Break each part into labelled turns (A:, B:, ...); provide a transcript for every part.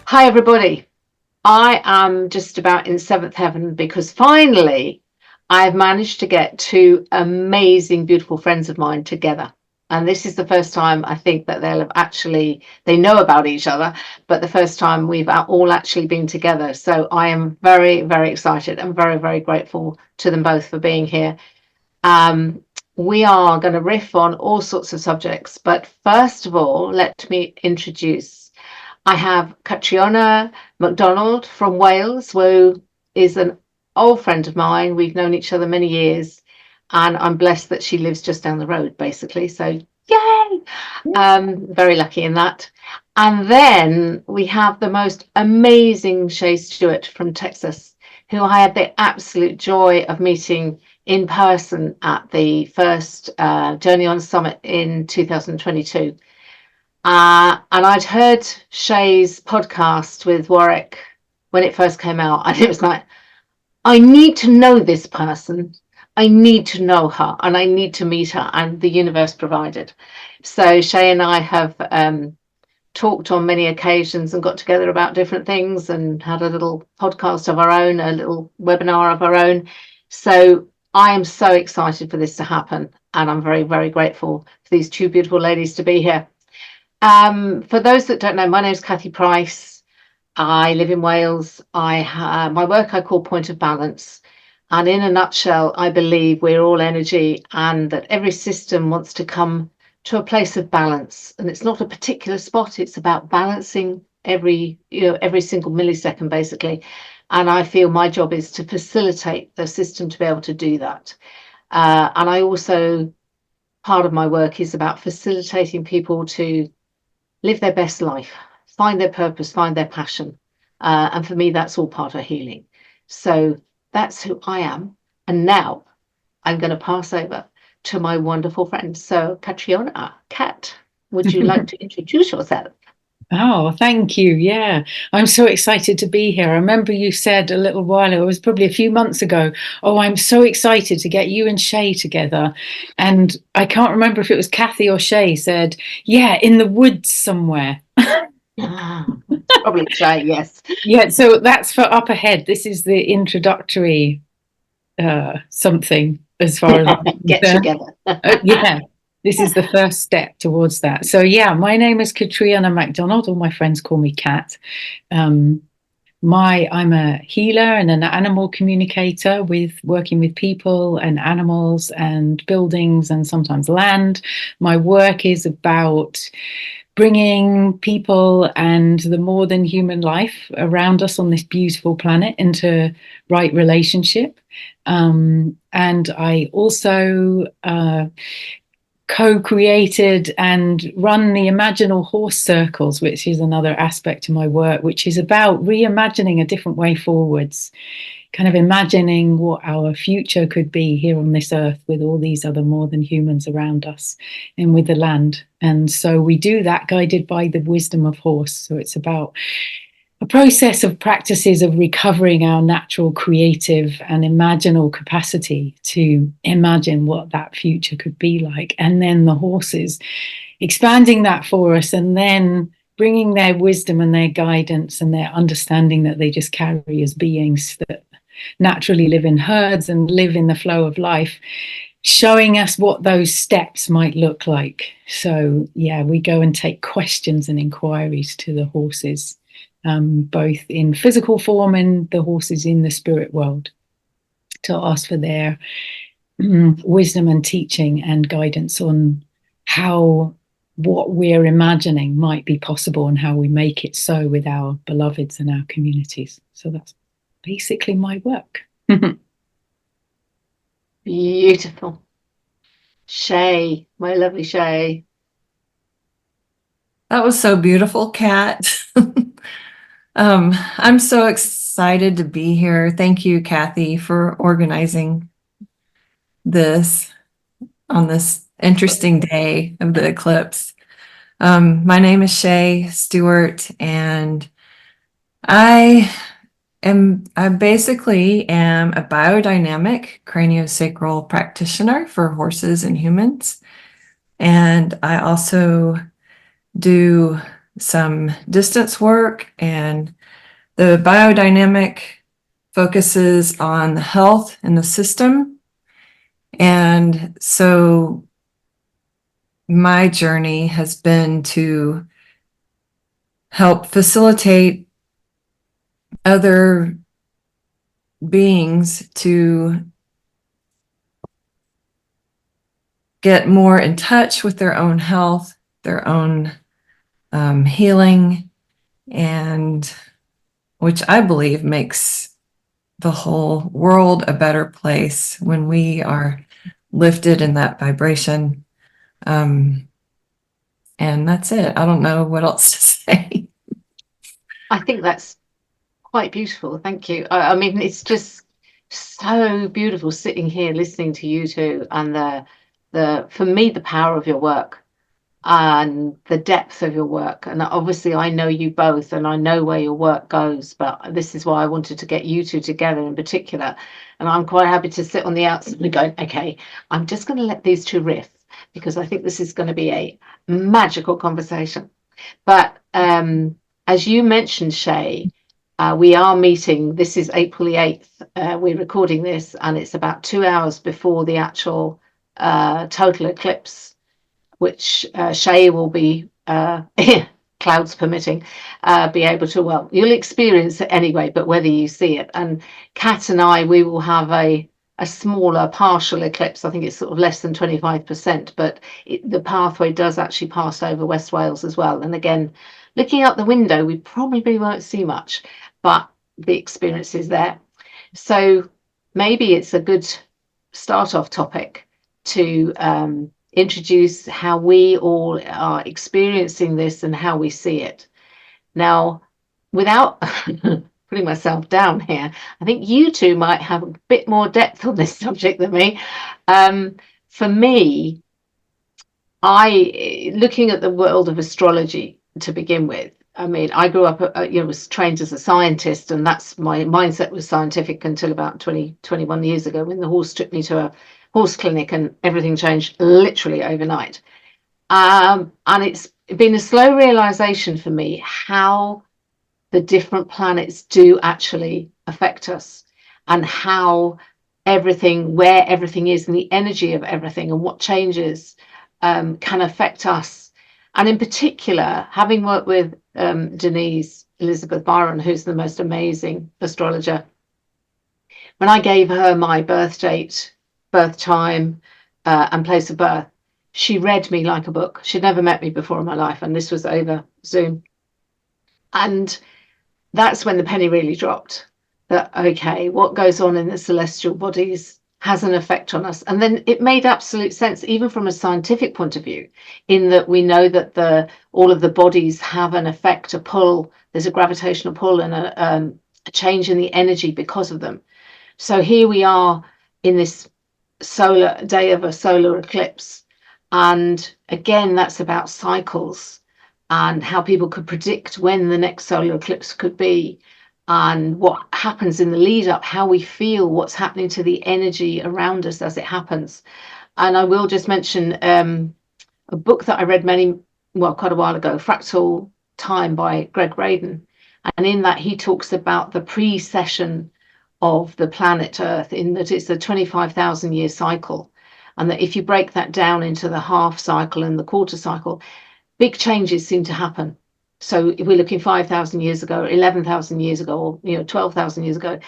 A: Hi, everybody. I am just about in seventh heaven because finally I've managed to get two amazing, beautiful friends of mine together. And this is the first time I think that they know about each other, but the first time we've all actually been together. So I am very, very excited and very, very grateful to them both for being here. Um, we are going to riff on all sorts of subjects, but first of all, let me introduce. I have Catriona Macdonald from Wales, who is an old friend of mine. We've known each other many years, and I'm blessed that she lives just down the road, basically. So, yay! Very lucky in that. And then we have the most amazing Stewart from Texas, who I had the absolute joy of meeting in person at the first Journey On Summit in 2022. And I'd heard Shay's podcast with Warwick when it first came out, and it was like, I need to know this person. I need to know her, and I need to meet her, and the universe provided. So Shay and I have talked on many occasions and got together about different things and had a little podcast of our own, a little webinar of our own. So I am so excited for this to happen, and I'm very, very grateful for these two beautiful ladies to be here. For those that don't know, my name is Kathy Price. I live in Wales. My work I call Point of Balance. And in a nutshell, I believe we're all energy and that every system wants to come to a place of balance. And it's not a particular spot. It's about balancing every single millisecond, basically. And I feel my job is to facilitate the system to be able to do that. And I also, part of my work is about facilitating people to live their best life, find their purpose, find their passion. And for me, that's all part of healing. So that's who I am. And now I'm going to pass over to my wonderful friend. So Catriona, Cat, would you like to introduce yourself?
B: Oh, thank you. Yeah, I'm so excited to be here. I remember you said a little while ago, it was probably a few months ago, oh, I'm so excited to get you and Shay together. And I can't remember if it was Kathy or Shay said, yeah, in the woods somewhere.
A: Probably Shay, yes.
B: Yeah, so that's for up ahead. This is the introductory something as far as
A: Get together.
B: yeah. This is the first step towards that. So yeah, my name is Catriona Macdonald. All my friends call me Cat. I'm a healer and an animal communicator with working with people and animals and buildings and sometimes land. My work is about bringing people and the more than human life around us on this beautiful planet into right relationship. And I also co-created and run the Imaginal Horse Circles, which is another aspect of my work, which is about reimagining a different way forwards, kind of imagining what our future could be here on this earth with all these other more than humans around us and with the land. And so we do that guided by the wisdom of horse. So it's about a process of practices of recovering our natural creative and imaginal capacity to imagine what that future could be like. And then the horses expanding that for us and then bringing their wisdom and their guidance and their understanding that they just carry as beings that naturally live in herds and live in the flow of life, showing us what those steps might look like. So yeah, we go and take questions and inquiries to the horses, both in physical form and the horses in the spirit world, to ask for their wisdom and teaching and guidance on how what we're imagining might be possible and how we make it so with our beloveds and our communities. So that's basically my work.
A: Beautiful. Shay, my lovely Shay.
C: That was so beautiful, Kat. I'm so excited to be here. Thank you, Kathy, for organizing this on this interesting day of the eclipse. My name is Shay Stewart, and I basically am a biodynamic craniosacral practitioner for horses and humans. And I also do some distance work, and the biodynamic focuses on the health in the system. And so my journey has been to help facilitate other beings to get more in touch with their own health, their own healing, and which I believe makes the whole world a better place when we are lifted in that vibration. And that's it. I don't know what else to say.
A: I think that's quite beautiful. Thank you. I mean, it's just so beautiful sitting here listening to you two, and the for me, the power of your work and the depth of your work. And obviously I know you both and I know where your work goes, but this is why I wanted to get you two together in particular. And I'm quite happy to sit on the outside and go, okay, I'm just going to let these two riff, because I think this is going to be a magical conversation. But as you mentioned, Shea, we are meeting. This is April the 8th. We're recording this, and it's about 2 hours before the actual total eclipse, which Shea will be, clouds permitting, be able to, well, you'll experience it anyway, but whether you see it. And Cat and I, we will have a smaller partial eclipse. I think it's sort of less than 25%, but the pathway does actually pass over West Wales as well. And again, looking out the window, we probably won't see much, but the experience is there. So maybe it's a good start off topic to introduce how we all are experiencing this and how we see it. Now, without putting myself down here, I think you two might have a bit more depth on this subject than me. For me, looking at the world of astrology to begin with, I mean, I grew up, was trained as a scientist, and that's my mindset was scientific until about 21 years ago, when the horse took me to a horse clinic and everything changed literally overnight. And it's been a slow realization for me how the different planets do actually affect us, and how everything, where everything is, and the energy of everything and what changes can affect us. And in particular, having worked with Denise Elizabeth Byron, who's the most amazing astrologer, when I gave her my birth date, birth time, and place of birth, she read me like a book. She'd never met me before in my life, and this was over Zoom. And that's when the penny really dropped, that, okay, what goes on in the celestial bodies has an effect on us. And then it made absolute sense, even from a scientific point of view, in that we know that all of the bodies have an effect, a pull. There's a gravitational pull and a change in the energy because of them. So here we are in this solar day of a solar eclipse, and again, that's about cycles and how people could predict when the next solar eclipse could be, and what happens in the lead up, how we feel, what's happening to the energy around us as it happens. And I will just mention a book that I read quite a while ago, Fractal Time by Greg Braden, and in that he talks about the precession of the planet Earth, in that it's a 25,000 year cycle, and that if you break that down into the half cycle and the quarter cycle, big changes seem to happen. So if we're looking 5,000 years ago, 11,000 years ago, or 12,000 years ago,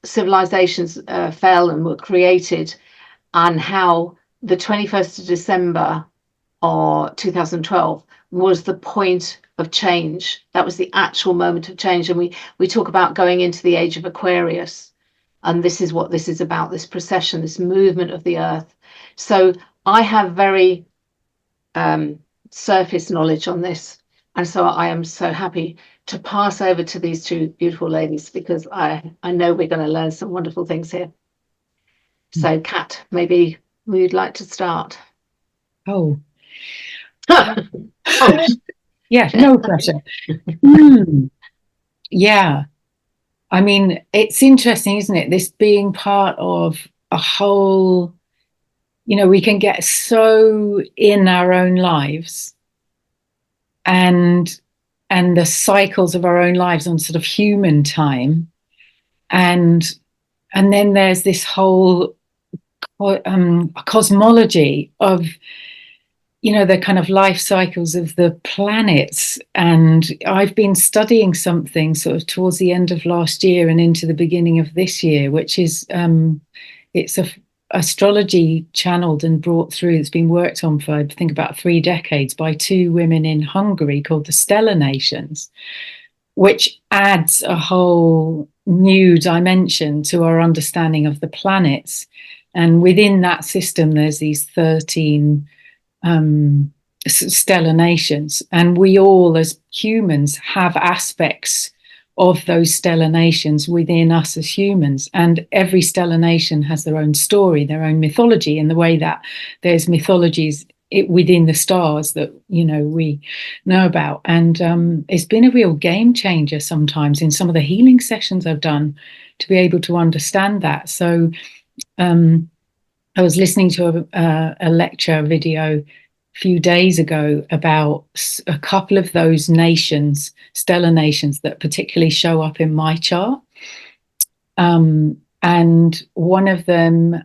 A: civilizations fell and were created, and how the 21st of December or 2012 was the point of change. That was the actual moment of change. And we talk about going into the age of Aquarius, and this is what this is about, this procession, this movement of the earth. So I have very surface knowledge on this, and so I am so happy to pass over to these two beautiful ladies, because I know we're going to learn some wonderful things here. So Kat, maybe we'd like to start.
B: Oh.
A: Oh.
B: Yeah, no pressure. Yeah. I mean, it's interesting, isn't it? This being part of a whole, we can get so in our own lives and the cycles of our own lives on sort of human time, and then there's this whole cosmology of, you know, the kind of life cycles of the planets. And I've been studying something sort of towards the end of last year and into the beginning of this year, which is it's a astrology channeled and brought through. It's been worked on for, I think, about 3 decades by 2 women in Hungary called the Stellar Nations, which adds a whole new dimension to our understanding of the planets. And within that system, there's these 13 stellar nations, and we all as humans have aspects of those stellar nations within us as humans, and every stellar nation has their own story, their own mythology, in the way that there's mythologies within the stars that, you know, we know about. And it's been a real game changer sometimes in some of the healing sessions I've done to be able to understand that. So I was listening to a lecture video a few days ago about a couple of those nations, stellar nations, that particularly show up in my chart. And one of them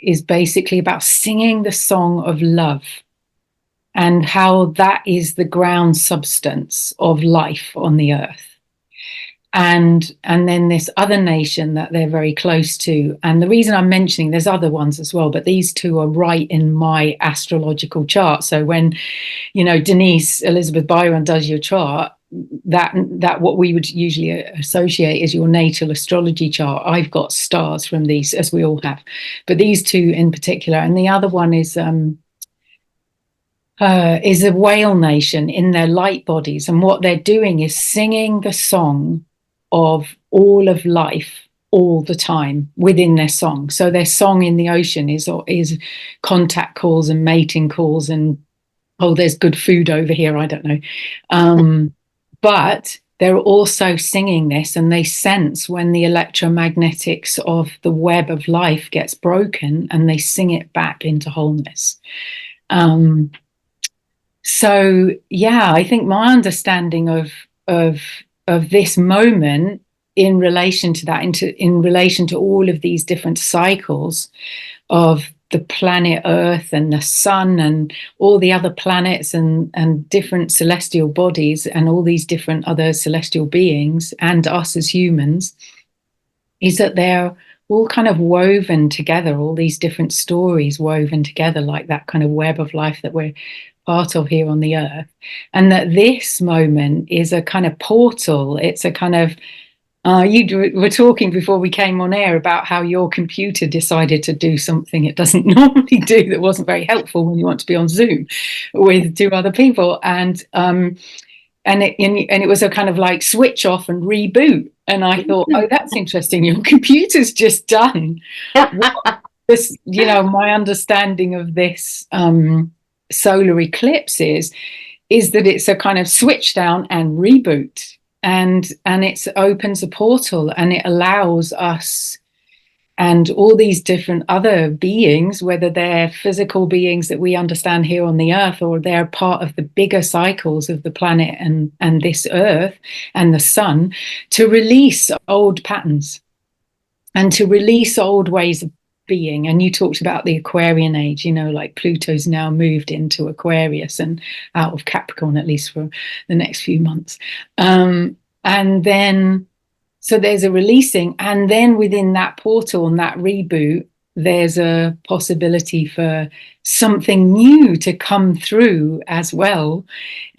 B: is basically about singing the song of love and how that is the ground substance of life on the earth. And then this other nation that they're very close to. And the reason I'm mentioning, there's other ones as well, but these two are right in my astrological chart. So when, you know, Denise Elizabeth Byron does your chart, that what we would usually associate as your natal astrology chart, I've got stars from these, as we all have, but these two in particular. And the other one is a whale nation in their light bodies, and what they're doing is singing the song of all of life all the time within their song. So their song in the ocean is contact calls and mating calls and, oh, there's good food over here, I don't know. But they're also singing this, and they sense when the electromagnetics of the web of life gets broken, and they sing it back into wholeness. So yeah, I think my understanding of this moment in relation to that, in relation to all of these different cycles of the planet Earth and the sun and all the other planets and different celestial bodies and all these different other celestial beings and us as humans, is that they're all kind of woven together, all these different stories woven together, like that kind of web of life that we're part of here on the earth. And that this moment is a kind of portal. It's a kind of, you were talking before we came on air about how your computer decided to do something it doesn't normally do that wasn't very helpful when you want to be on Zoom with 2 other people. And it was a kind of like switch off and reboot. And I thought, oh, that's interesting. Your computer's just done. This, you know, my understanding of this solar eclipse is that it's a kind of switch down and reboot. And it opens a portal, and it allows us and all these different other beings, whether they're physical beings that we understand here on the earth, or they're part of the bigger cycles of the planet and this earth and the sun, to release old patterns and to release old ways of being. And you talked about the Aquarian age, you know, like Pluto's now moved into Aquarius and out of Capricorn, at least for the next few months. And then, so there's a releasing, and then within that portal and that reboot, there's a possibility for something new to come through as well.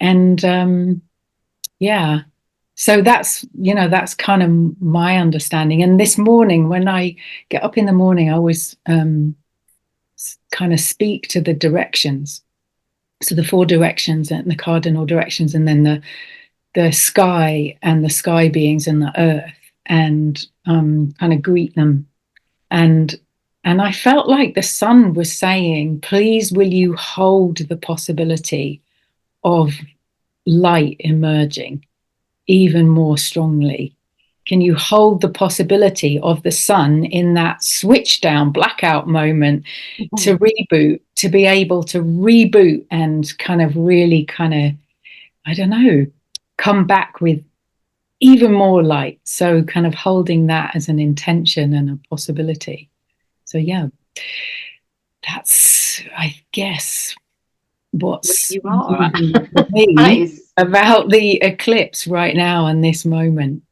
B: And yeah, so that's, you know, that's kind of my understanding. And this morning, when I get up in the morning, I always kind of speak to the directions. So the 4 directions and the cardinal directions, and then the sky and the sky beings and the earth, and kind of greet them. And I felt like the sun was saying, please, will you hold the possibility of light emerging even more strongly? can you hold the possibility of the sun in that switch down blackout moment to reboot, to be able to reboot and kind of really kind of, I don't know, come back with even more light. So kind of holding that as an intention and a possibility. So yeah, that's, I guess, what's
A: you are.
B: for me about the eclipse right now and this moment.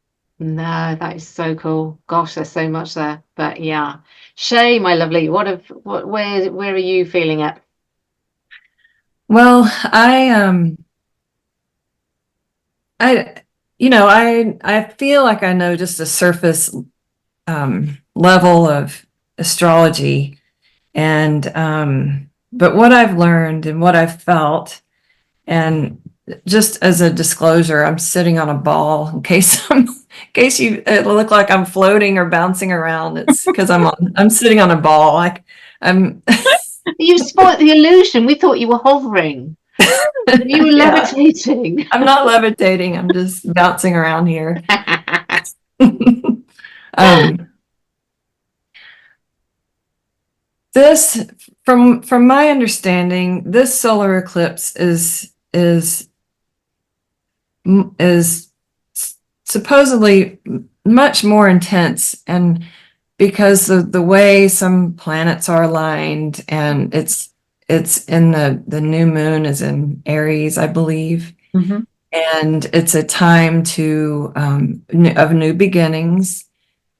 A: No, that is so cool. Gosh, there's so much there. But yeah, Shay, my lovely, where are you feeling it?
C: Well, I feel like I know just a surface level of astrology, and but what I've learned and what I've felt, and just as a disclosure, I'm sitting on a ball in case it look like I'm floating or bouncing around. It's because I'm sitting on a ball. Like I'm.
A: You spoiled the illusion. We thought you were hovering. You were levitating.
C: I'm not levitating. I'm just bouncing around here. This, from my understanding, this solar eclipse is supposedly much more intense, and because of the way some planets are aligned, and it's in the new moon is in Aries, I believe.
B: Mm-hmm.
C: And it's a time of new beginnings,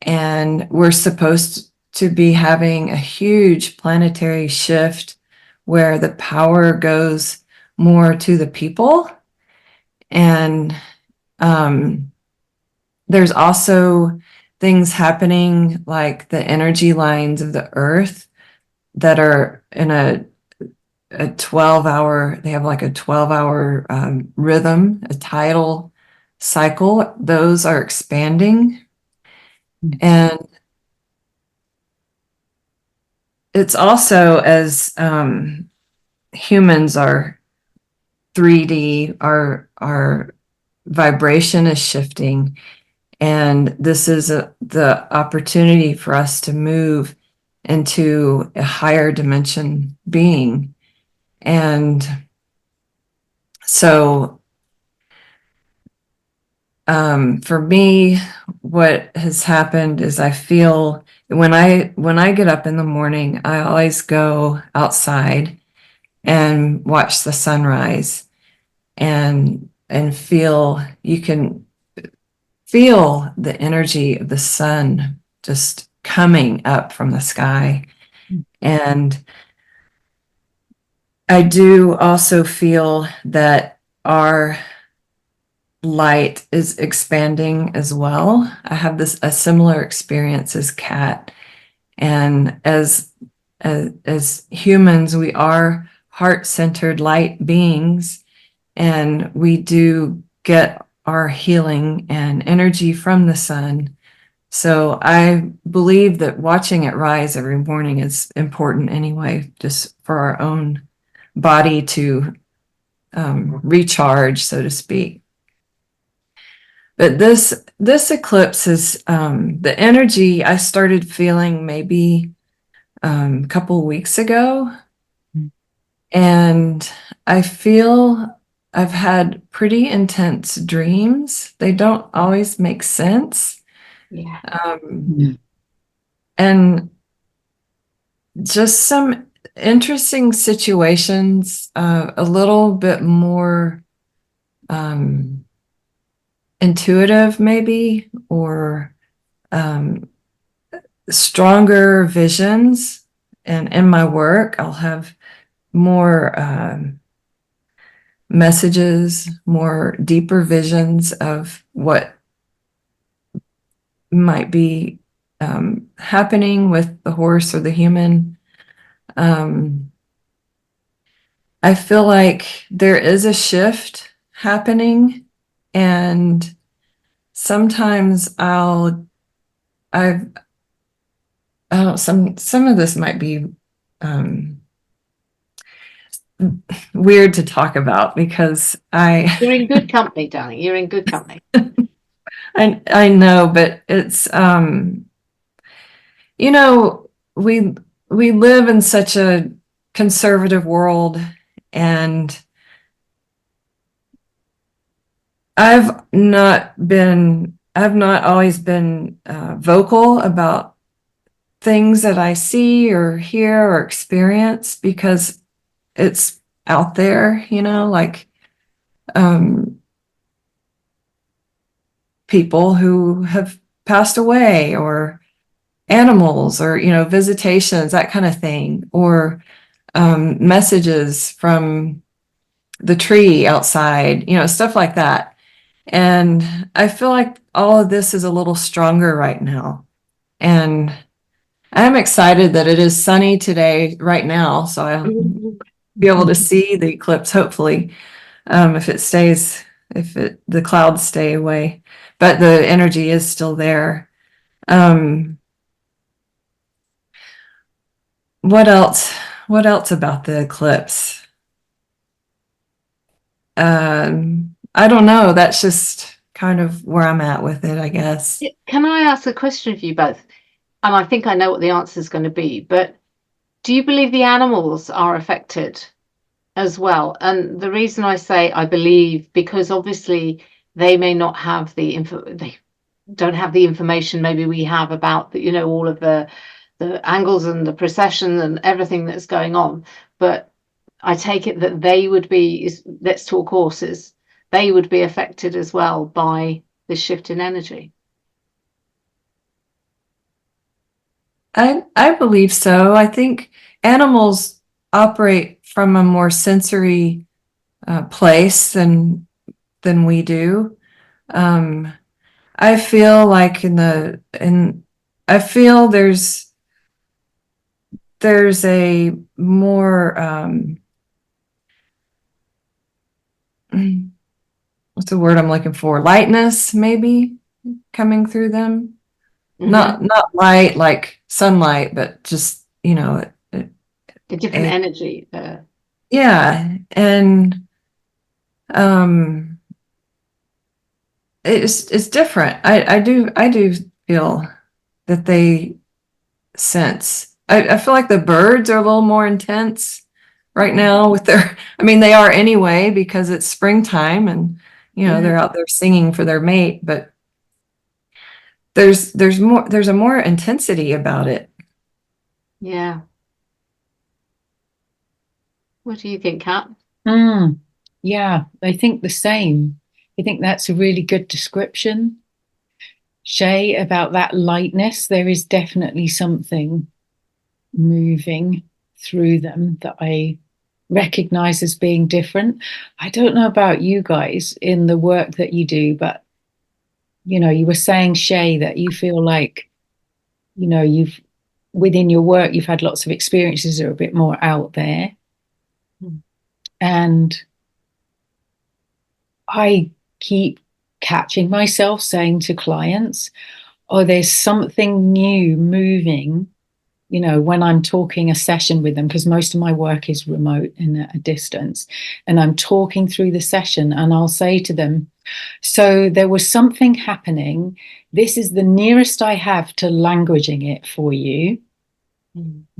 C: and we're supposed to be having a huge planetary shift where the power goes more to the people. And there's also things happening like the energy lines of the earth that are in a 12-hour, they have like a 12-hour rhythm, a tidal cycle. Those are expanding. And it's also, as humans are 3D, our vibration is shifting. And this is the opportunity for us to move into a higher dimension being. And so for me, what has happened is I feel when I get up in the morning, I always go outside and watch the sunrise, and feel, you can feel the energy of the sun just coming up from the sky. And I do also feel that our light is expanding as well. I have a similar experience as Cat. And as humans, we are heart-centered light beings, and we do get our healing and energy from the sun. So I believe that watching it rise every morning is important anyway, just for our own body to recharge, so to speak. But this eclipse is the energy I started feeling maybe a couple weeks ago. And I feel I've had pretty intense dreams. They don't always make sense.
A: Yeah.
C: And just some interesting situations, a little bit more intuitive maybe, or stronger visions. And in my work, I'll have more messages, more deeper visions of what might be happening with the horse or the human. I feel like there is a shift happening, and sometimes some of this might be weird to talk about, because
A: You're in good company, darling. You're in good company.
C: I know, but it's you know, we live in such a conservative world, and I've not always been vocal about things that I see or hear or experience because it's out there, you know, like people who have passed away, or animals, or, you know, visitations, that kind of thing, or messages from the tree outside, you know, stuff like that. And I feel like all of this is a little stronger right now. And I'm excited that it is sunny today, right now, so I'll be able to see the eclipse, hopefully, if it stays, the clouds stay away. But the energy is still there. What else? What else about the eclipse? I don't know. That's just kind of where I'm at with it, I guess.
A: Can I ask a question of you both? And I think I know what the answer is going to be, but do you believe the animals are affected as well? And the reason I say I believe, because obviously they may not have the info, they don't have the information maybe we have about the, you know, all of the angles and the precession and everything that's going on. But I take it that they would be, let's talk horses, they would be affected as well by this shift in energy.
C: I believe so. I think animals operate from a more sensory place than we do. I feel like I feel there's a more what's the word I'm looking for? Lightness, maybe, coming through them. Not light like sunlight, but just, you know,
A: A different energy.
C: Yeah, and it's different. I do feel that they sense. I feel like the birds are a little more intense right now with their, I mean, they are anyway because it's springtime, and, you know, they're out there singing for their mate, but there's a more intensity about it.
A: Yeah. What do you think, Kat?
B: Yeah, I think the same. I think that's a really good description, Shea, about that lightness. There is definitely something moving through them that I recognize as being different. I don't know about you guys in the work that you do, but, you know, you were saying, Shea, that you feel like, you know, within your work, you've had lots of experiences that are a bit more out there. And I keep catching myself saying to clients, oh, there's something new moving, you know, when I'm talking a session with them, because most of my work is remote and at a distance, and I'm talking through the session, and I'll say to them, so there was something happening. This is the nearest I have to languaging it for you.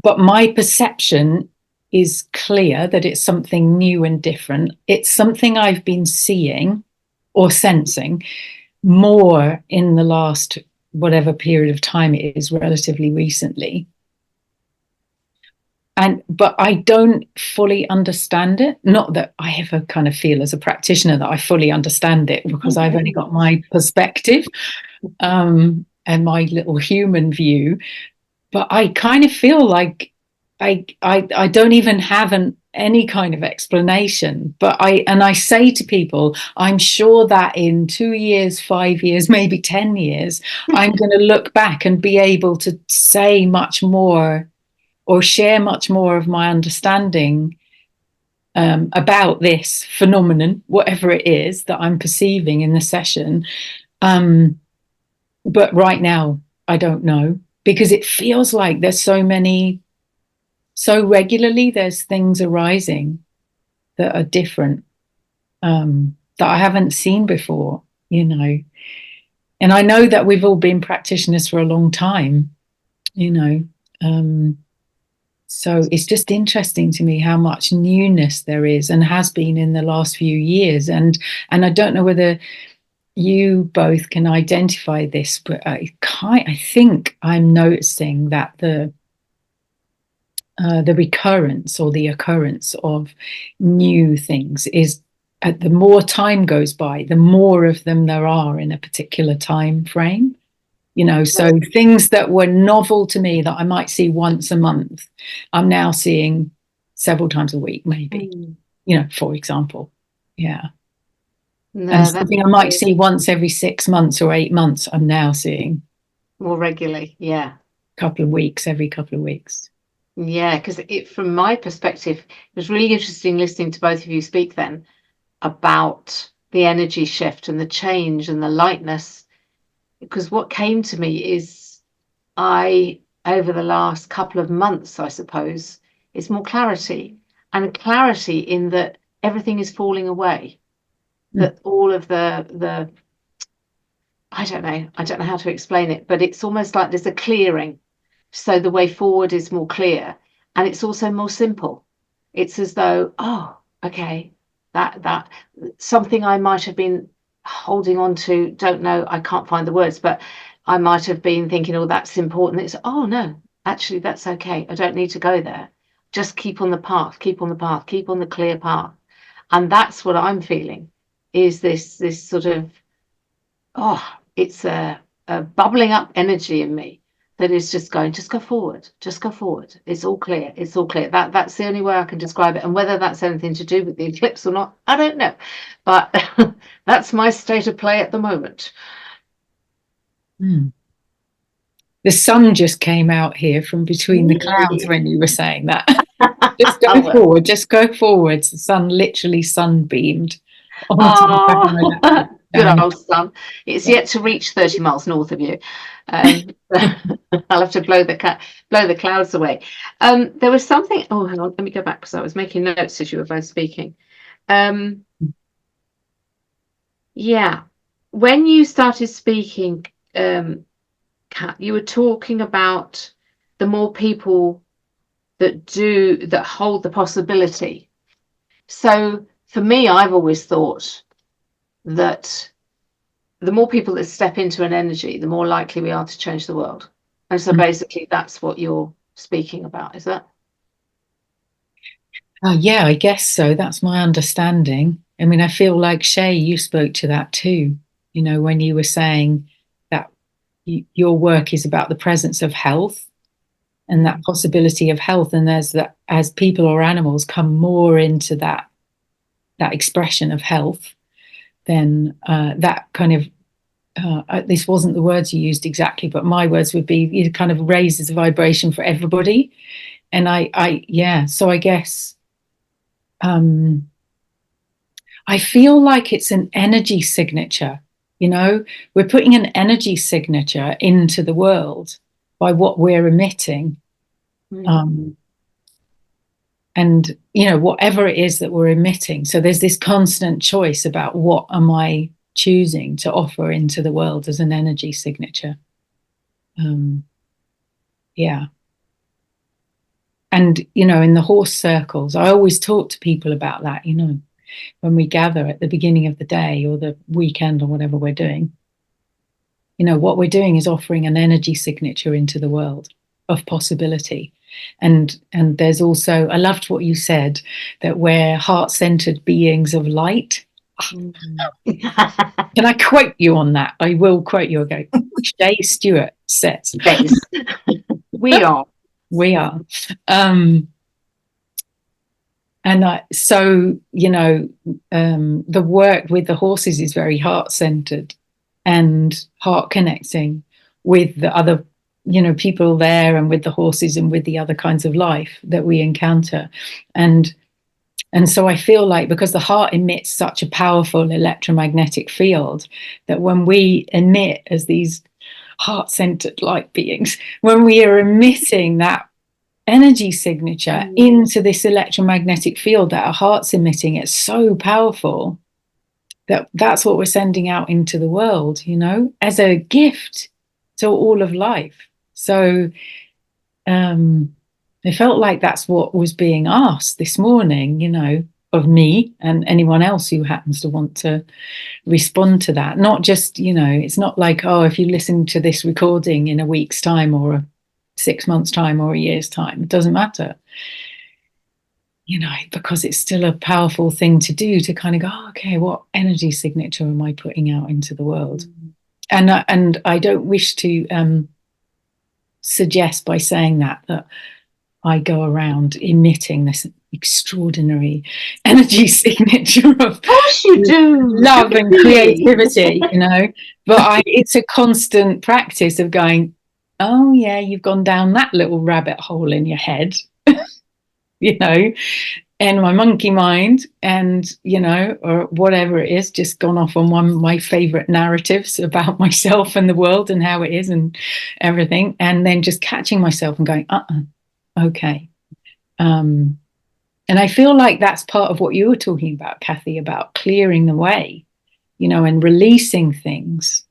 B: But my perception is clear that it's something new and different. It's something I've been seeing or sensing more in the last whatever period of time it is, relatively recently. But I don't fully understand it. Not that I ever kind of feel as a practitioner that I fully understand it, because I've only got my perspective and my little human view. But I kind of feel like I don't even have any kind of explanation. But I say to people, I'm sure that in 2 years, 5 years, maybe 10 years, I'm going to look back and be able to say much more or share much more of my understanding about this phenomenon, whatever it is that I'm perceiving in the session. But right now, I don't know, because it feels like there's so regularly, there's things arising that are different, that I haven't seen before, you know. And I know that we've all been practitioners for a long time, you know. So it's just interesting to me how much newness there is and has been in the last few years. And I don't know whether you both can identify this, but I think I'm noticing that the recurrence or the occurrence of new things is, the more time goes by, the more of them there are in a particular time frame. You know, so things that were novel to me that I might see once a month, I'm now seeing several times a week, maybe, you know, for example. Yeah.
A: No,
B: And something I might see once every 6 months or 8 months, I'm now seeing
A: more regularly. Yeah.
B: every couple of weeks.
A: Yeah, because from my perspective, it was really interesting listening to both of you speak then about the energy shift and the change and the lightness. Because what came to me is over the last couple of months, I suppose, is more clarity, and clarity in that everything is falling away. That all of the I don't know how to explain it, but it's almost like there's a clearing. So the way forward is more clear, and it's also more simple. It's as though, oh, okay, that something I might have been holding on to, don't know, I can't find the words, but I might have been thinking, oh, that's important. It's, oh no, actually that's okay. I don't need to go there. Just keep on the path, keep on the path, keep on the clear path. And that's what I'm feeling, is this sort of, oh, it's a bubbling up energy in me that is just going, just go forward, just go forward. It's all clear. It's all clear. That's the only way I can describe it. And whether that's anything to do with the eclipse or not, I don't know. But that's my state of play at the moment.
B: The sun just came out here from between the clouds when you were saying that. Just go forward, just go forwards. The sun literally sunbeamed onto the back of my laptop.
A: Good old sun. It's yet to reach 30 miles north of you. I'll have to blow the clouds away. There was something. Oh, hang on. Let me go back because I was making notes as you were both speaking. Yeah, when you started speaking, Cat, you were talking about the more people that hold the possibility. So for me, I've always thought that the more people that step into an energy, the more likely we are to change the world. And so basically that's what you're speaking about, is that?
B: Yeah, I guess so. That's my understanding. I mean, I feel like Shea, you spoke to that too, you know, when you were saying that your work is about the presence of health and that possibility of health. And there's that, as people or animals come more into that expression of health, then that kind of, this wasn't the words you used exactly, but my words would be, it kind of raises the vibration for everybody. And so I guess I feel like it's an energy signature, you know, we're putting an energy signature into the world by what we're emitting. And, you know, whatever it is that we're emitting. So there's this constant choice about what am I choosing to offer into the world as an energy signature. Yeah. And, you know, in the horse circles, I always talk to people about that, you know, when we gather at the beginning of the day or the weekend or whatever we're doing. You know, what we're doing is offering an energy signature into the world of possibility. And there's also, I loved what you said, that we're heart-centered beings of light. Can I quote you on that? I will quote you again. Shea Stewart says.
A: Yes. We are.
B: We are. So, you know, the work with the horses is very heart-centered and heart connecting with the other, you know, people there and with the horses and with the other kinds of life that we encounter. And so I feel like, because the heart emits such a powerful electromagnetic field, that when we emit as these heart-centered light beings, when we are emitting that energy signature into this electromagnetic field that our heart's emitting, it's so powerful. that's what we're sending out into the world, you know, as a gift to all of life. So it felt like that's what was being asked this morning, you know, of me and anyone else who happens to want to respond to that. Not just, you know, it's not like, oh, if you listen to this recording in a week's time or a 6 months' time or a year's time, it doesn't matter, you know, because it's still a powerful thing to do, to kind of go, oh, okay, what energy signature am I putting out into the world? And I don't wish to suggest by saying that I go around emitting this extraordinary energy signature of
A: course you do.
B: love and creativity, you know. But it's a constant practice of going, oh yeah, you've gone down that little rabbit hole in your head, you know, and my monkey mind, and, you know, or whatever it is, just gone off on one of my favorite narratives about myself and the world and how it is and everything, and then just catching myself and going, okay. And I feel like that's part of what you were talking about, Kathy, about clearing the way, you know, and releasing things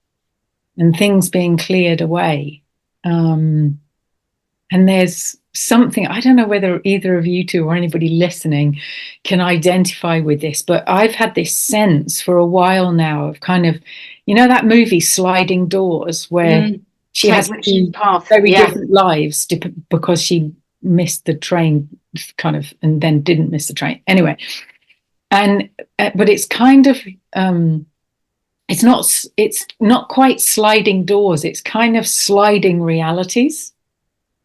B: and things being cleared away. And there's something, I don't know whether either of you two or anybody listening can identify with this, but I've had this sense for a while now of kind of, you know, that movie Sliding Doors, where she has two very different lives because she missed the train kind of, and then didn't miss the train anyway. And but it's kind of it's not quite sliding doors, it's kind of sliding realities.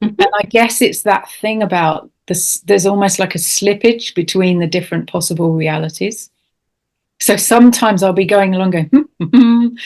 B: And I guess it's that thing about this, there's almost like a slippage between the different possible realities. So sometimes I'll be going along going,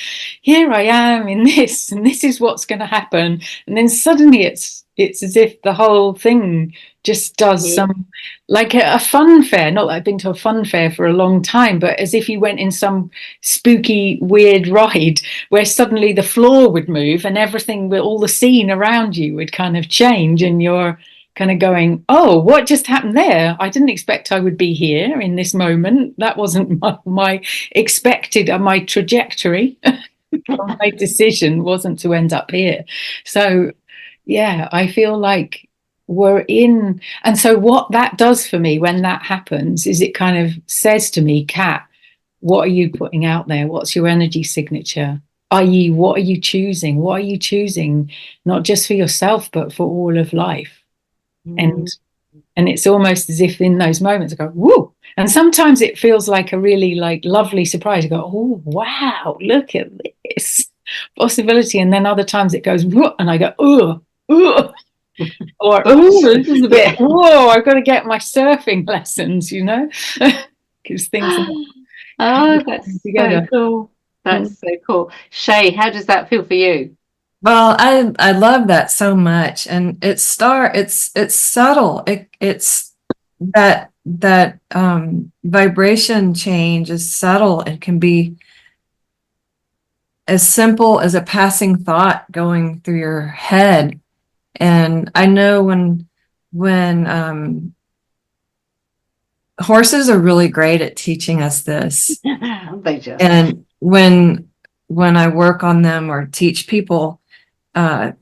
B: here I am in this, and this is what's going to happen. And then suddenly it's as if the whole thing just does some, like a fun fair. Not that I've been to a fun fair for a long time, but as if you went in some spooky, weird ride where suddenly the floor would move and everything, all the scene around you would kind of change, and you're kind of going, oh, what just happened there? I didn't expect I would be here in this moment. That wasn't my expected, my trajectory. My decision wasn't to end up here. So yeah, I feel like we're in, and so what that does for me when that happens is it kind of says to me, Kat, what are you putting out there? What's your energy signature? I.e., what are you choosing? What are you choosing, not just for yourself, but for all of life? And it's almost as if in those moments I go, woo. And sometimes it feels like a really like lovely surprise. I go, oh, wow, look at this possibility. And then other times it goes, whoa, and I go, oh, or this is a bit, whoa, I've got to get my surfing lessons, you know, because things
A: are that's together. So cool. That's so cool. Shea, how does that feel for you?
C: Well, I love that so much, and it's subtle. It's that vibration change is subtle and can be as simple as a passing thought going through your head. And I know when horses are really great at teaching us this.
A: They just.
C: And when I work on them or teach people how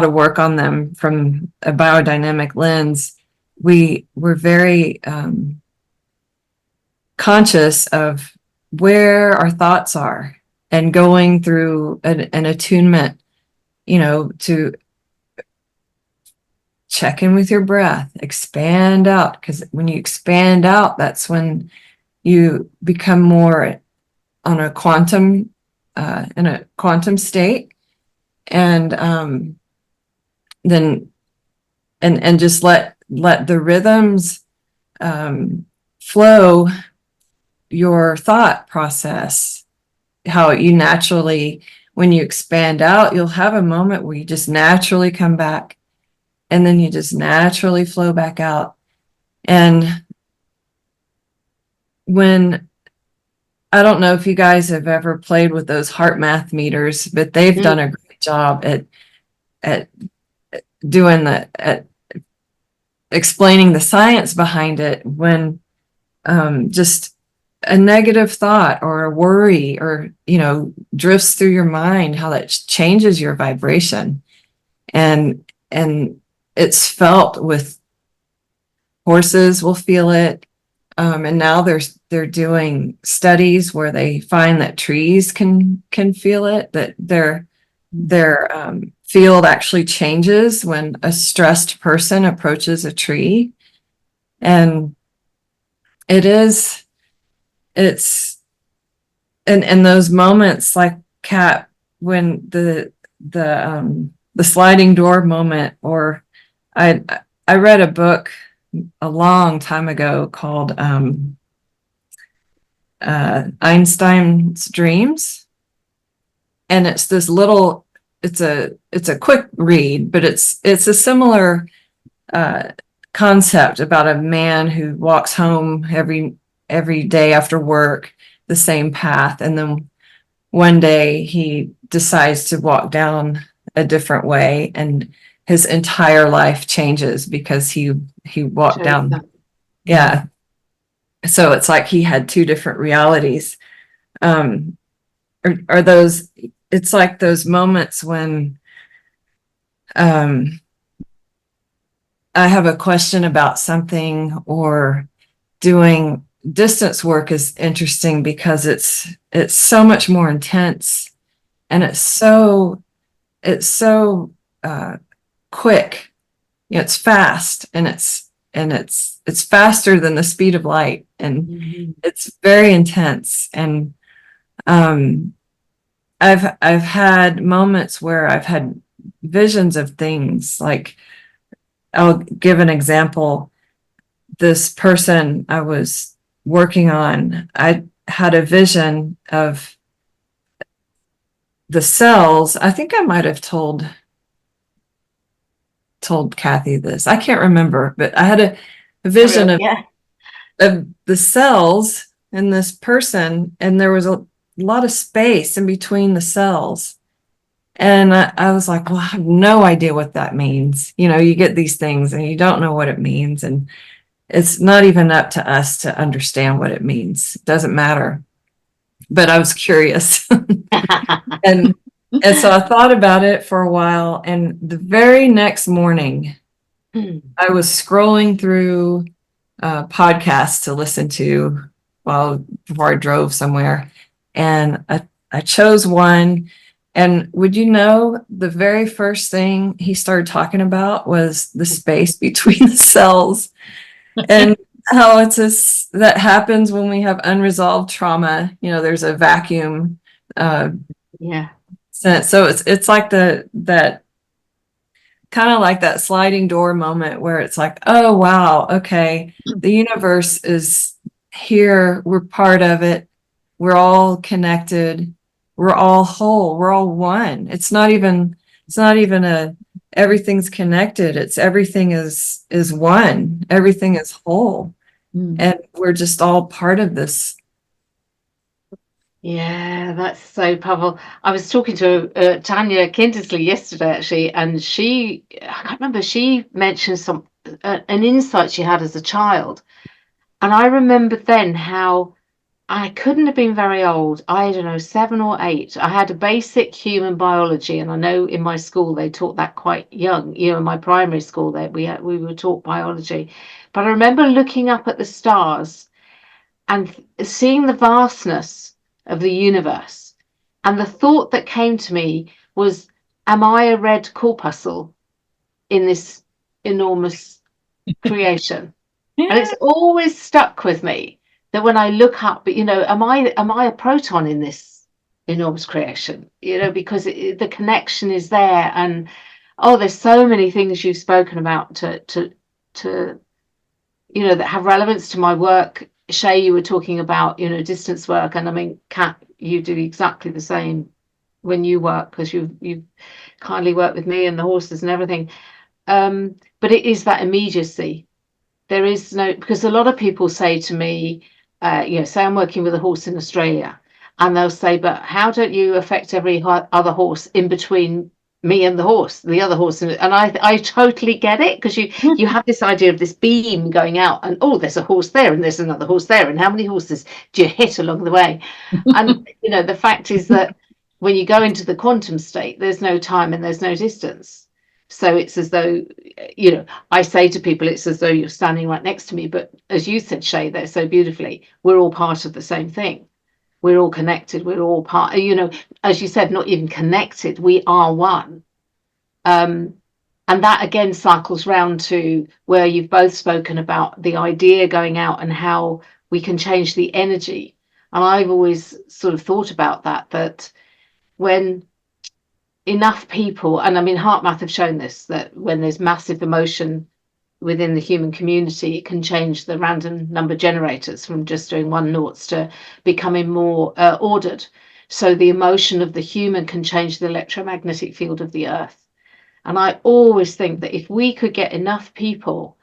C: to work on them from a biodynamic lens, we're very conscious of where our thoughts are and going through an attunement, you know, to check in with your breath, expand out, because when you expand out, that's when you become more on a quantum in a quantum state. And then just let the rhythms flow your thought process, how you naturally, when you expand out, you'll have a moment where you just naturally come back, and then you just naturally flow back out. And when, I don't know if you guys have ever played with those heart math meters, but they've done a great job at doing at explaining the science behind it. When just a negative thought or a worry or, drifts through your mind, how that changes your vibration. And it's felt with horses will feel it. And now they're doing studies where they find that trees can feel it, that their field actually changes when a stressed person approaches a tree. And it's in those moments, like Cat, when the sliding door moment, or I read a book a long time ago called Einstein's Dreams, and it's this little, it's a quick read, but it's a similar concept about a man who walks home every day after work the same path, and then one day he decides to walk down a different way, and his entire life changes because he walked down. Yeah. So it's like he had two different realities. Are those, it's like those moments when I have a question about something, or doing distance work is interesting because it's so much more intense, and it's so quick. It's fast, and it's faster than the speed of light, and it's very intense. And I've had moments where I've had visions of things. Like, I'll give an example. This person I was working on, I had a vision of the cells. I think I might have told Kathy this. I can't remember, but I had a vision of the cells in this person, and there was a lot of space in between the cells. And I was like, well, I have no idea what that means. You get these things and you don't know what it means. And it's not even up to us to understand what it means. It doesn't matter. But I was curious. And so I thought about it for a while. And the very next morning, I was scrolling through podcasts to listen to before I drove somewhere. And I chose one. And would you know, the very first thing he started talking about was the space between the cells, and how that happens when we have unresolved trauma. There's a vacuum. So it's like that kind of like that sliding door moment where it's like, oh wow, okay, the universe is here. We're part of it. We're all connected. We're all whole. We're all one. It's not even everything's connected. It's everything is one. Everything is whole. And we're just all part of this.
A: Yeah, that's so powerful. I was talking to Tanya Kindersley yesterday, actually, and I can't remember, she mentioned an insight she had as a child. And I remembered then how I couldn't have been very old. I don't know, 7 or 8. I had a basic human biology, and I know in my school they taught that quite young. In my primary school, we were taught biology. But I remember looking up at the stars and seeing the vastness of the universe. And the thought that came to me was, am I a red corpuscle in this enormous creation? And it's always stuck with me that when I look up, am I a proton in this enormous creation? Because the connection is there. And there's so many things you've spoken about to that have relevance to my work. Shea, you were talking about distance work, and I mean, Cat, you do exactly the same when you work, because you kindly work with me and the horses and everything. But it is that immediacy. There is no, because a lot of people say to me, say I'm working with a horse in Australia, and they'll say, but how don't you affect every other horse in between me and the horse, the other horse, and I totally get it, because you have this idea of this beam going out, and oh, there's a horse there, and there's another horse there, and how many horses do you hit along the way? And the fact is that when you go into the quantum state, there's no time and there's no distance. So it's as though, I say to people, it's as though you're standing right next to me. But as you said, Shay, there so beautifully, we're all part of the same thing. We're all connected. We're all part, as you said, not even connected. We are one. And that again cycles round to where you've both spoken about the idea going out and how we can change the energy. And I've always sort of thought about that when enough people, and I mean, HeartMath have shown this, that when there's massive emotion within the human community, it can change the random number generators from just doing 1 noughts to becoming more ordered. So the emotion of the human can change the electromagnetic field of the earth. And I always think that if we could get enough people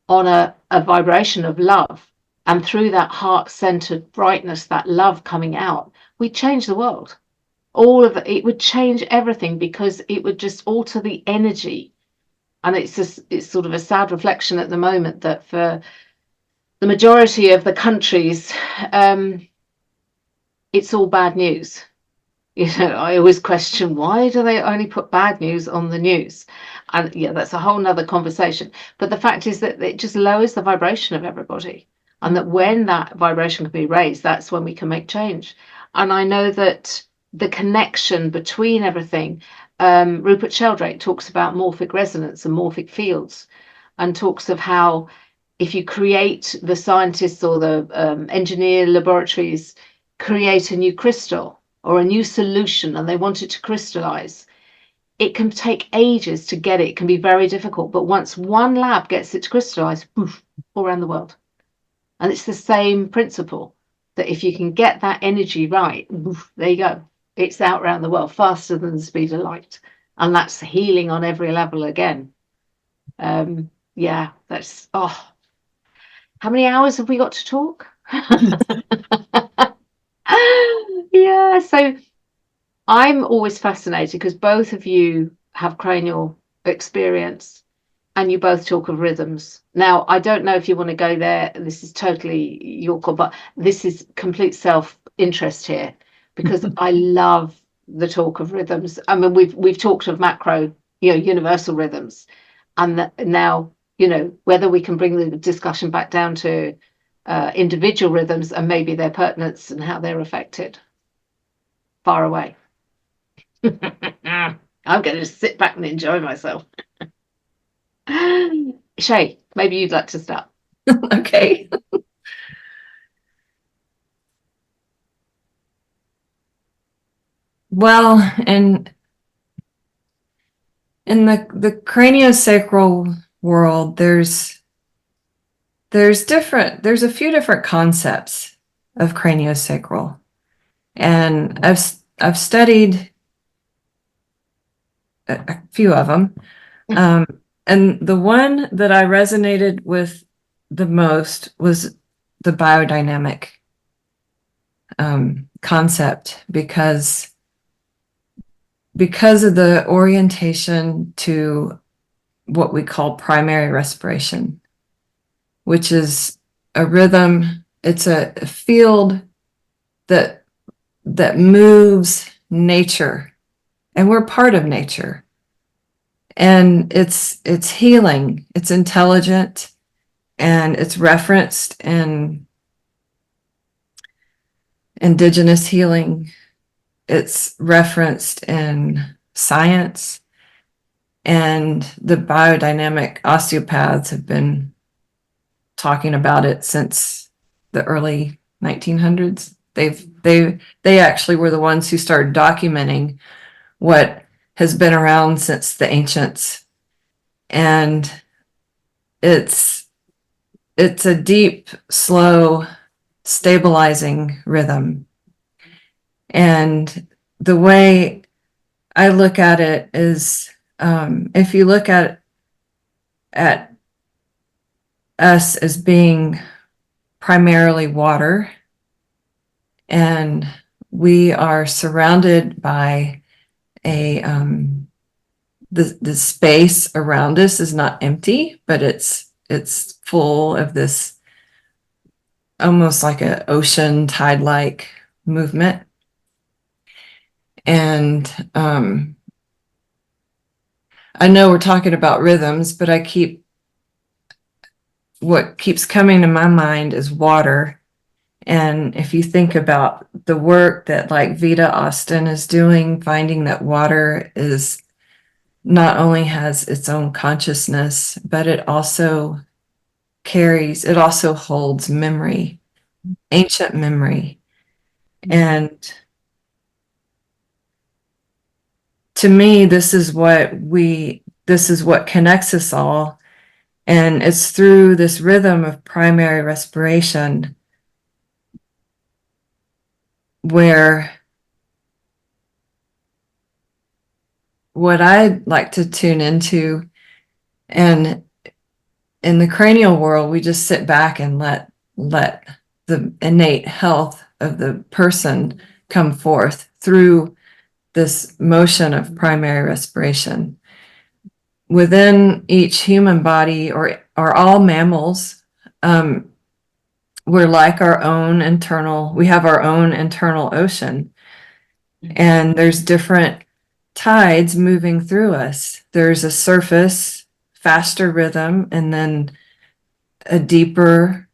A: on a vibration of love, and through that heart-centered brightness, that love coming out, we'd change the world. All of it would change everything, because it would just alter the energy. And it's sort of a sad reflection at the moment that for the majority of the countries, it's all bad news. I always question, why do they only put bad news on the news? And yeah, that's a whole nother conversation. But the fact is that it just lowers the vibration of everybody. And that when that vibration can be raised, that's when we can make change. And I know that the connection between everything, Rupert Sheldrake talks about morphic resonance and morphic fields, and talks of how if you create, the scientists or the engineer laboratories create a new crystal or a new solution and they want it to crystallize, it can take ages to get it. It can be very difficult. But once one lab gets it to crystallize, poof, all around the world. And it's the same principle, that if you can get that energy right, poof, there you go. It's out around the world faster than the speed of light. And that's healing on every level again. Yeah, that's, how many hours have we got to talk? Yeah, so I'm always fascinated because both of you have cranial experience and you both talk of rhythms. Now, I don't know if you want to go there. This is totally your call, but this is complete self-interest here, because I love the talk of rhythms. I mean, we've talked of macro, universal rhythms, and now, whether we can bring the discussion back down to individual rhythms and maybe their pertinence and how they're affected. Far away. I'm going to sit back and enjoy myself. Shay, maybe you'd like to start.
C: Okay. Well, and in the craniosacral world, there's a few different concepts of craniosacral, and I've studied a few of them, and the one that I resonated with the most was the biodynamic concept, because of the orientation to what we call primary respiration, which is a rhythm. It's a field that moves nature, and we're part of nature. And it's healing, it's intelligent, and it's referenced in indigenous healing. It's referenced in science, and the biodynamic osteopaths have been talking about it since the early 1900s. They actually were the ones who started documenting what has been around since the ancients. And it's a deep, slow, stabilizing rhythm. And the way I look at it is, if you look at us as being primarily water, and we are surrounded by a the space around us is not empty, but it's full of this almost like an ocean tide-like movement. And I know we're talking about rhythms, but what keeps coming to my mind is water. And if you think about the work that like Vita Austin is doing, finding that water is not only has its own consciousness, but it also holds memory, ancient memory. And to me, this is what connects us all. And it's through this rhythm of primary respiration where what I'd like to tune into, and in the cranial world, we just sit back and let the innate health of the person come forth through this motion of primary respiration. Within each human body, or all mammals, we're like we have our own internal ocean, and there's different tides moving through us. There's a surface, faster rhythm, and then a deeper,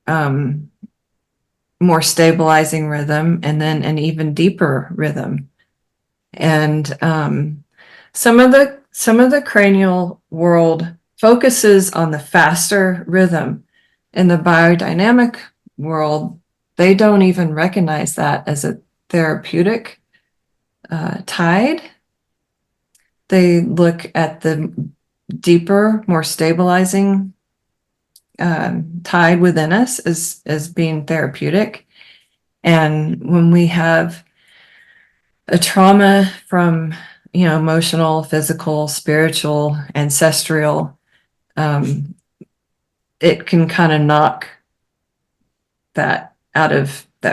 C: more stabilizing rhythm, and then an even deeper rhythm. And some of the cranial world focuses on the faster rhythm. In the biodynamic world, they don't even recognize that as a therapeutic tide. They look at the deeper, more stabilizing tide within us as being therapeutic. And when we have a trauma from, emotional, physical, spiritual, ancestral, it can kind of knock that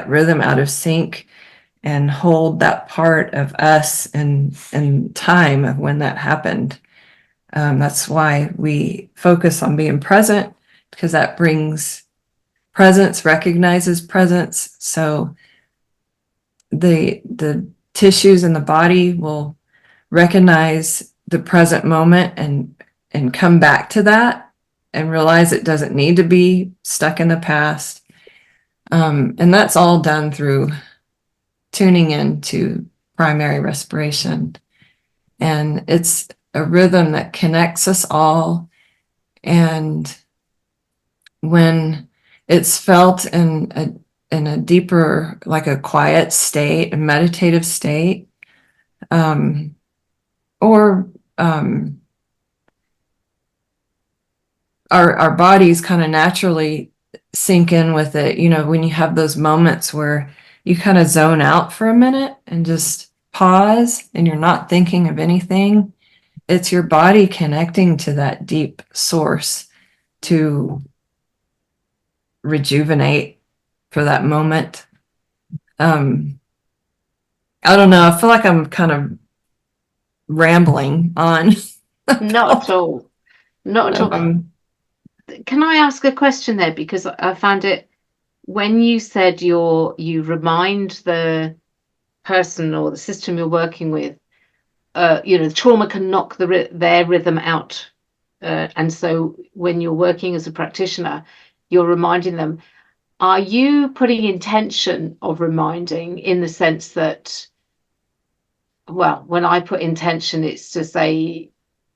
C: rhythm out of sync and hold that part of us in time of when that happened. That's why we focus on being present, because that brings presence, recognizes presence. So the tissues in the body will recognize the present moment and come back to that and realize it doesn't need to be stuck in the past. And that's all done through tuning into primary respiration. And it's a rhythm that connects us all. And when it's felt in a deeper, like a quiet state, a meditative state, or our bodies kind of naturally sink in with it. When you have those moments where you kind of zone out for a minute and just pause and you're not thinking of anything, it's your body connecting to that deep source to rejuvenate for that moment. I don't know. I feel like I'm kind of rambling on.
A: Not at all. Not at all. Can I ask a question there? Because I found it, when you said you remind the person or the system you're working with, the trauma can knock their rhythm out. And so when you're working as a practitioner, you're reminding them. Are you putting intention of reminding, in the sense that, well, when I put intention, it's to say,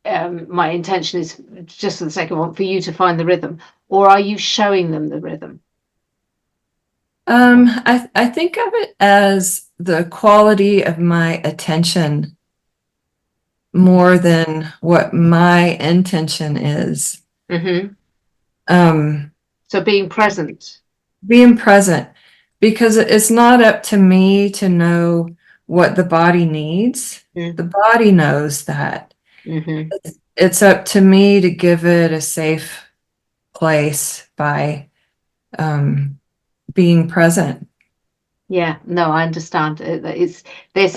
A: my intention is, just for the sake of it, for you to find the rhythm, or are you showing them the rhythm?
C: I think of it as the quality of my attention more than what my intention is.
A: Mm-hmm. So being present,
C: because it's not up to me to know what the body needs.
A: Mm.
C: The body knows that.
A: Mm-hmm.
C: It's up to me to give it a safe place by being present.
A: Yeah, no, I understand. There's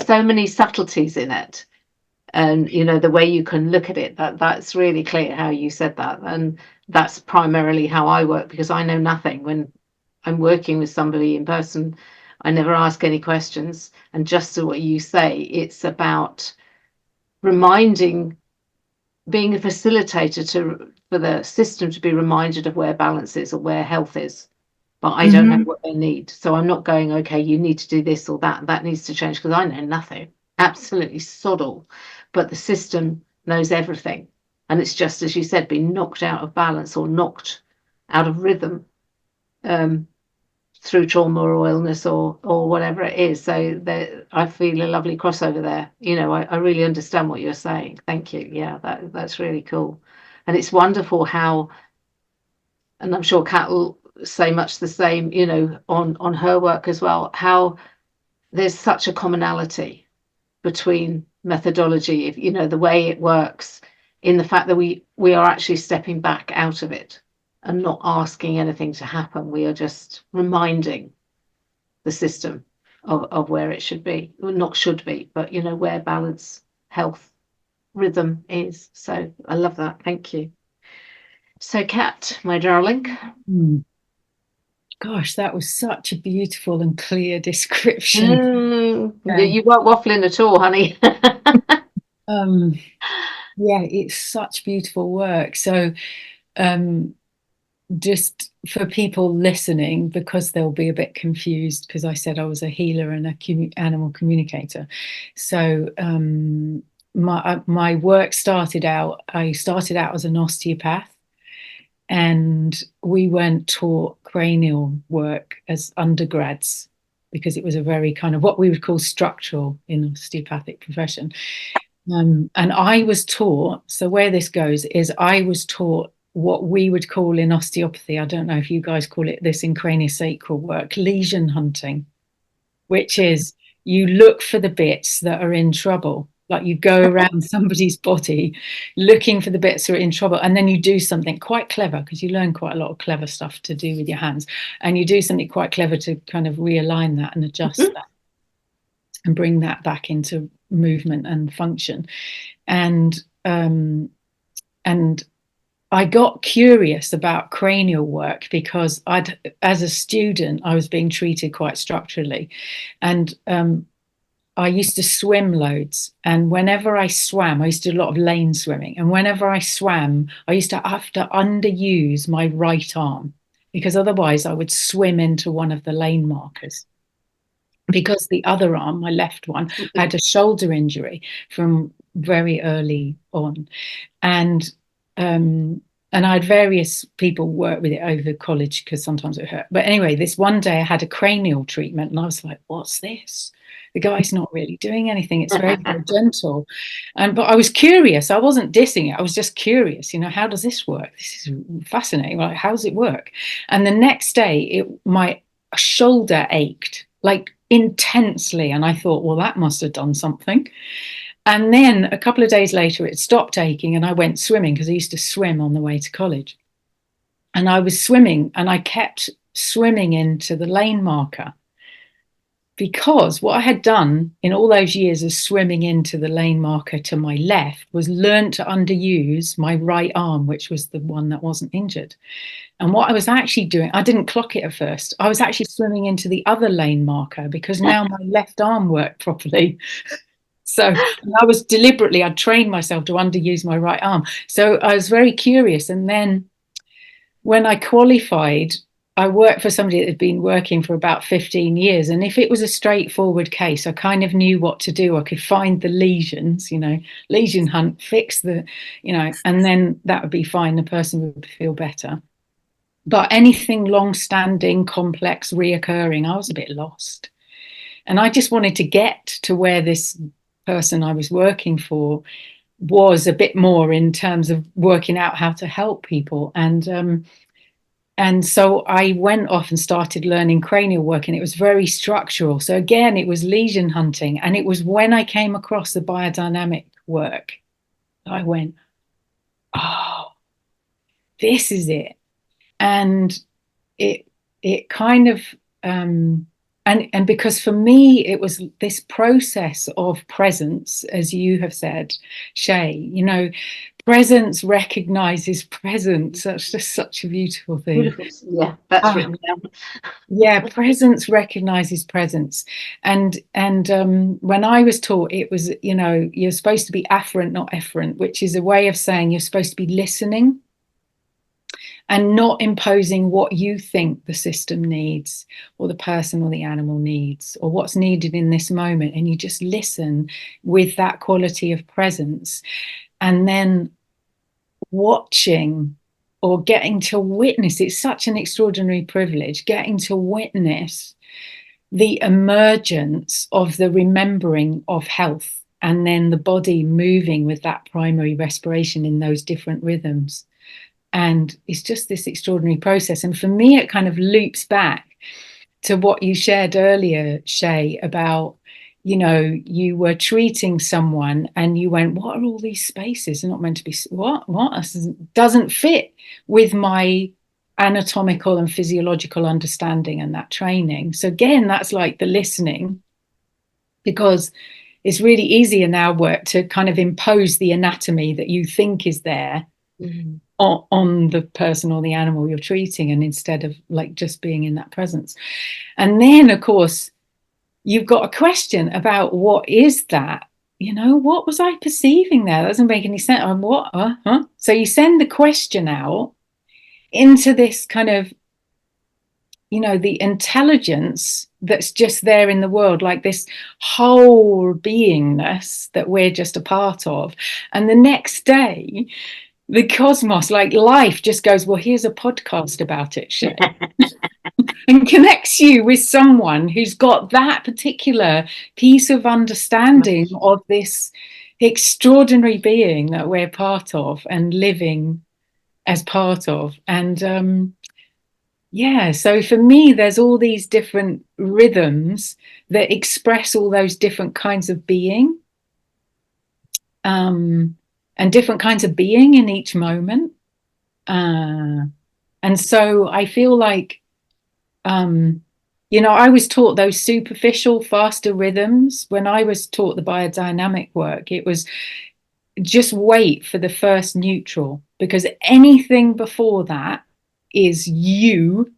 A: so many subtleties in it. And the way you can look at it, that's really clear how you said that. And that's primarily how I work, because I know nothing. When I'm working with somebody in person, I never ask any questions. And just to what you say, it's about reminding, being a facilitator for the system to be reminded of where balance is or where health is. But I don't know what they need. So I'm not going, okay, you need to do this or that needs to change, because I know nothing. Absolutely sod all. But the system knows everything. And it's just, as you said, being knocked out of balance or knocked out of rhythm through trauma or illness or whatever it is. So I feel a lovely crossover there. I really understand what you're saying. Thank you. Yeah, that's really cool. And it's wonderful how, and I'm sure Kat will say much the same, on her work as well, how there's such a commonality between methodology, if the way it works, in the fact that we are actually stepping back out of it and not asking anything to happen. We are just reminding the system of where it should be, well, not should be, but where balance, health, rhythm is. So I love that. Thank you. So Kat, my darling.
B: Gosh, that was such a beautiful and clear description.
A: You weren't waffling at all, honey.
B: Yeah, it's such beautiful work. So just for people listening, because they'll be a bit confused, because I said I was a healer and a animal communicator. So my work started out, I started out as an osteopath, and we weren't taught cranial work as undergrads, because it was a very kind of what we would call structural in osteopathic profession. And I was taught, so where this goes is I was taught what we would call in osteopathy, I don't know if you guys call it this in craniosacral work, lesion hunting, which is you look for the bits that are in trouble. Like you go around somebody's body looking for the bits that are in trouble, and then you do something quite clever, because you learn quite a lot of clever stuff to do with your hands, and you do something quite clever to kind of realign that and adjust that and bring that back into movement and function. And I got curious about cranial work because as a student, I was being treated quite structurally, and I used to swim loads. And whenever I swam, I used to do a lot of lane swimming. And whenever I swam, I used to have to underuse my right arm, because otherwise I would swim into one of the lane markers. Because the other arm, my left one, had a shoulder injury from very early on. And I had various people work with it over college, because sometimes it hurt. But anyway, this one day I had a cranial treatment, and I was like, what's this? The guy's not really doing anything. It's very, very gentle. But I was curious. I wasn't dissing it. I was just curious, how does this work? This is fascinating. Like, how does it work? And the next day, my shoulder ached, like intensely. And I thought, well, that must have done something. And then a couple of days later, it stopped aching, and I went swimming, because I used to swim on the way to college. And I was swimming, and I kept swimming into the lane marker, because what I had done in all those years of swimming into the lane marker to my left was learn to underuse my right arm, which was the one that wasn't injured. And what I was actually doing, I didn't clock it at first. I was actually swimming into the other lane marker, because now my left arm worked properly. So I'd trained myself to underuse my right arm. So I was very curious. And then when I qualified, I worked for somebody that had been working for about 15 years. And if it was a straightforward case, I kind of knew what to do. I could find the lesions, lesion hunt, fix and then that would be fine. The person would feel better. But anything long-standing, complex, reoccurring, I was a bit lost. And I just wanted to get to where this person I was working for was a bit more in terms of working out how to help people. And so I went off and started learning cranial work, and it was very structural. So again, it was lesion hunting. And it was when I came across the biodynamic work, I went, oh, this is it. And it kind of and because for me it was this process of presence, as you have said, Shea, presence recognizes presence. That's just such a beautiful thing.
A: Beautiful. Yeah, that's written down.
B: Yeah, presence recognizes presence. And when I was taught, it was, you're supposed to be afferent, not efferent, which is a way of saying you're supposed to be listening and not imposing what you think the system needs, or the person or the animal needs, or what's needed in this moment. And you just listen with that quality of presence, and then watching or getting to witness. It's such an extraordinary privilege, getting to witness the emergence of the remembering of health, and then the body moving with that primary respiration in those different rhythms. And it's just this extraordinary process. And for me, it kind of loops back to what you shared earlier, Shea, about, you were treating someone and you went, what are all these spaces? They're not meant to be, what? This doesn't fit with my anatomical and physiological understanding and that training. So again, that's like the listening, because it's really easy in our work to kind of impose the anatomy that you think is there on the person or the animal you're treating, and instead of like just being in that presence. And then of course you've got a question about what is that, what was I perceiving there? That doesn't make any sense. So you send the question out into this kind of, the intelligence that's just there in the world, like this whole beingness that we're just a part of. And the next day, the cosmos, like life, just goes, well, here's a podcast about it, Shea. And connects you with someone who's got that particular piece of understanding of this extraordinary being that we're part of and living as part of. And so for me, there's all these different rhythms that express all those different kinds of being, and different kinds of being in each moment. And so I feel like, I was taught those superficial, faster rhythms. When I was taught the biodynamic work, it was just wait for the first neutral, because anything before that is you,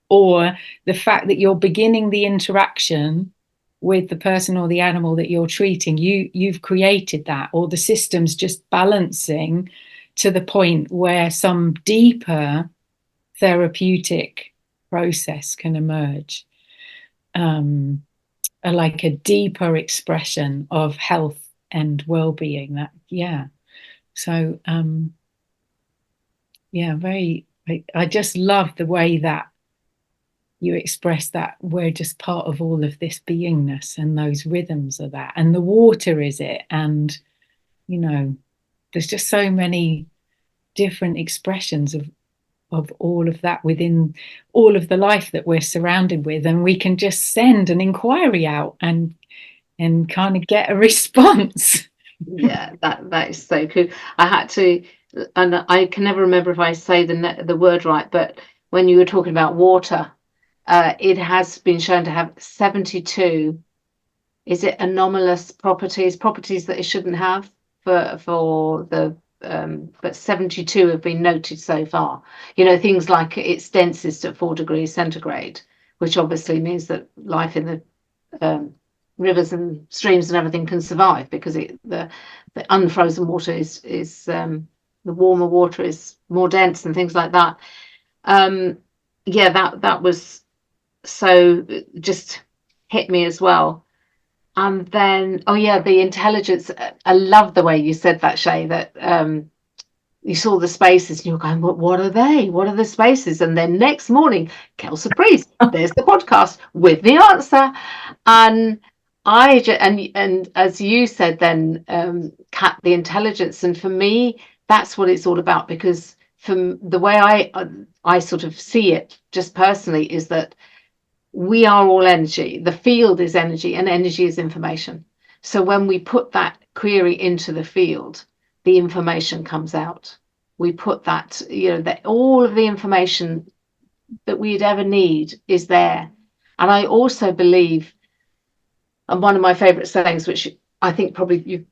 B: or the fact that you're beginning the interaction with the person or the animal that you're treating. You've created that, or the system's just balancing to the point where some deeper therapeutic process can emerge, like a deeper expression of health and well-being. I just love the way that you express that we're just part of all of this beingness, and those rhythms are that, and the water is it, and there's just so many different expressions of all of that within all of the life that we're surrounded with, and we can just send an inquiry out and kind of get a response.
A: Yeah, that is so cool. I had to, and I can never remember if I say the word right, but when you were talking about water, it has been shown to have 72, is it anomalous properties that it shouldn't have for the but 72 have been noted so far. Things like it's densest at 4 degrees centigrade, which obviously means that life in the rivers and streams and everything can survive, because the unfrozen water is the warmer water is more dense and things like that. That was so, just hit me as well. And then, the intelligence. I love the way you said that, Shea, that you saw the spaces and you're going, what are they? What are the spaces? And then next morning, Kel surprise, there's the podcast with the answer. And and as you said then, Cat, the intelligence. And for me, that's what it's all about, because from the way I sort of see it just personally, is that we are all energy. The field is energy, and energy is information. So when we put that query into the field, the information comes out. We put that, that all of the information that we'd ever need is there. And I also believe, and one of my favorite sayings, which I think probably you've,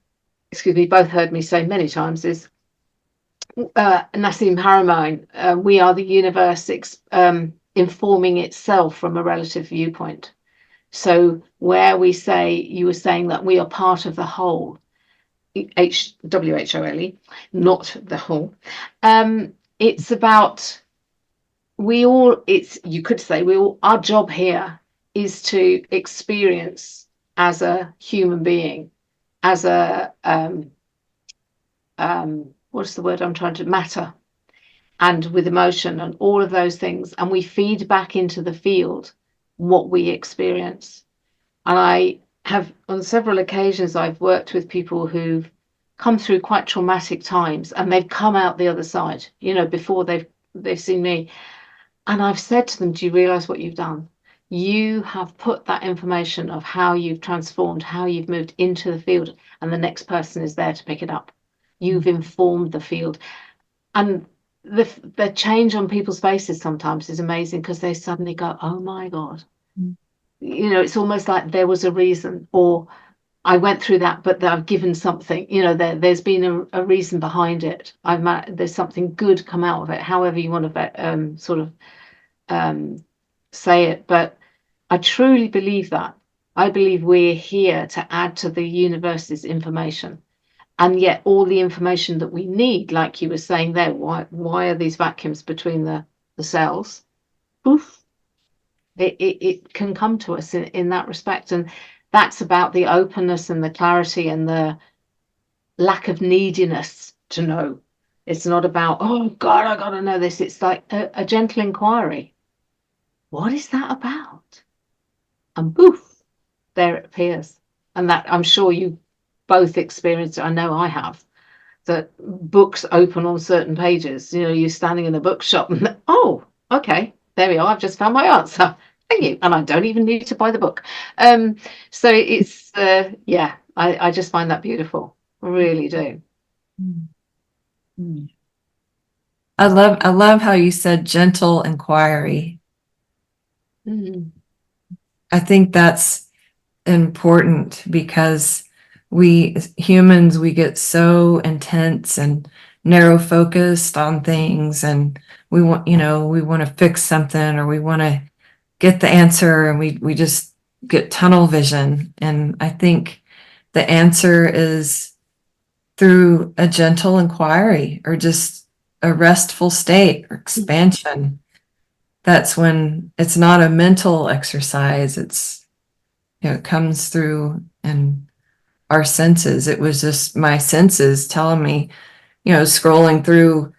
A: excuse me, both heard me say many times, is Nassim Haramein, we are the universe informing itself from a relative viewpoint. So where we say, you were saying that we are part of the whole, WHOLE, not the whole. It's about, we all, it's, you could say we all, our job here is to experience as a human being, as a what's the word I'm trying to, matter, and with emotion and all of those things, and we feed back into the field what we experience. And I have, on several occasions, I've worked with people who've come through quite traumatic times, and they've come out the other side, you know, before they've seen me. And I've said to them, do you realize what you've done? You have put that information of how you've transformed, how you've moved into the field, and the next person is there to pick it up. You've informed the field. And the change on people's faces sometimes is amazing, because they suddenly go, oh my God. You know, it's almost like there was a reason, or I went through that, but I've given something, you know, there's been a reason behind it. There's something good come out of it, however you want to sort of say it. But I truly believe that. I believe we're here to add to the universe's information. And yet all the information that we need, like you were saying there, why are these vacuums between the cells? Poof. It can come to us in that respect. And that's about the openness and the clarity and the lack of neediness to know. It's not about, oh God, I gotta know this. It's like a gentle inquiry. What is that about? And poof, there it appears. And that, I'm sure you both experienced it. I know I have. That books open on certain pages. You know, you're standing in a bookshop and, oh, okay, there we are. I've just found my answer. Thank you. And I don't even need to buy the book. So it's, yeah, I just find that beautiful. I really do.
C: I love how you said gentle inquiry. I think that's important, because we humans, we get so intense and narrow focused on things, and we want, you know, we want to fix something, or we want to get the answer, and we just get tunnel vision. And I think the answer is through a gentle inquiry, or just a restful state or expansion. That's when it's not a mental exercise. It's, you know, it comes through and our senses. It was just my senses telling me, you know, scrolling through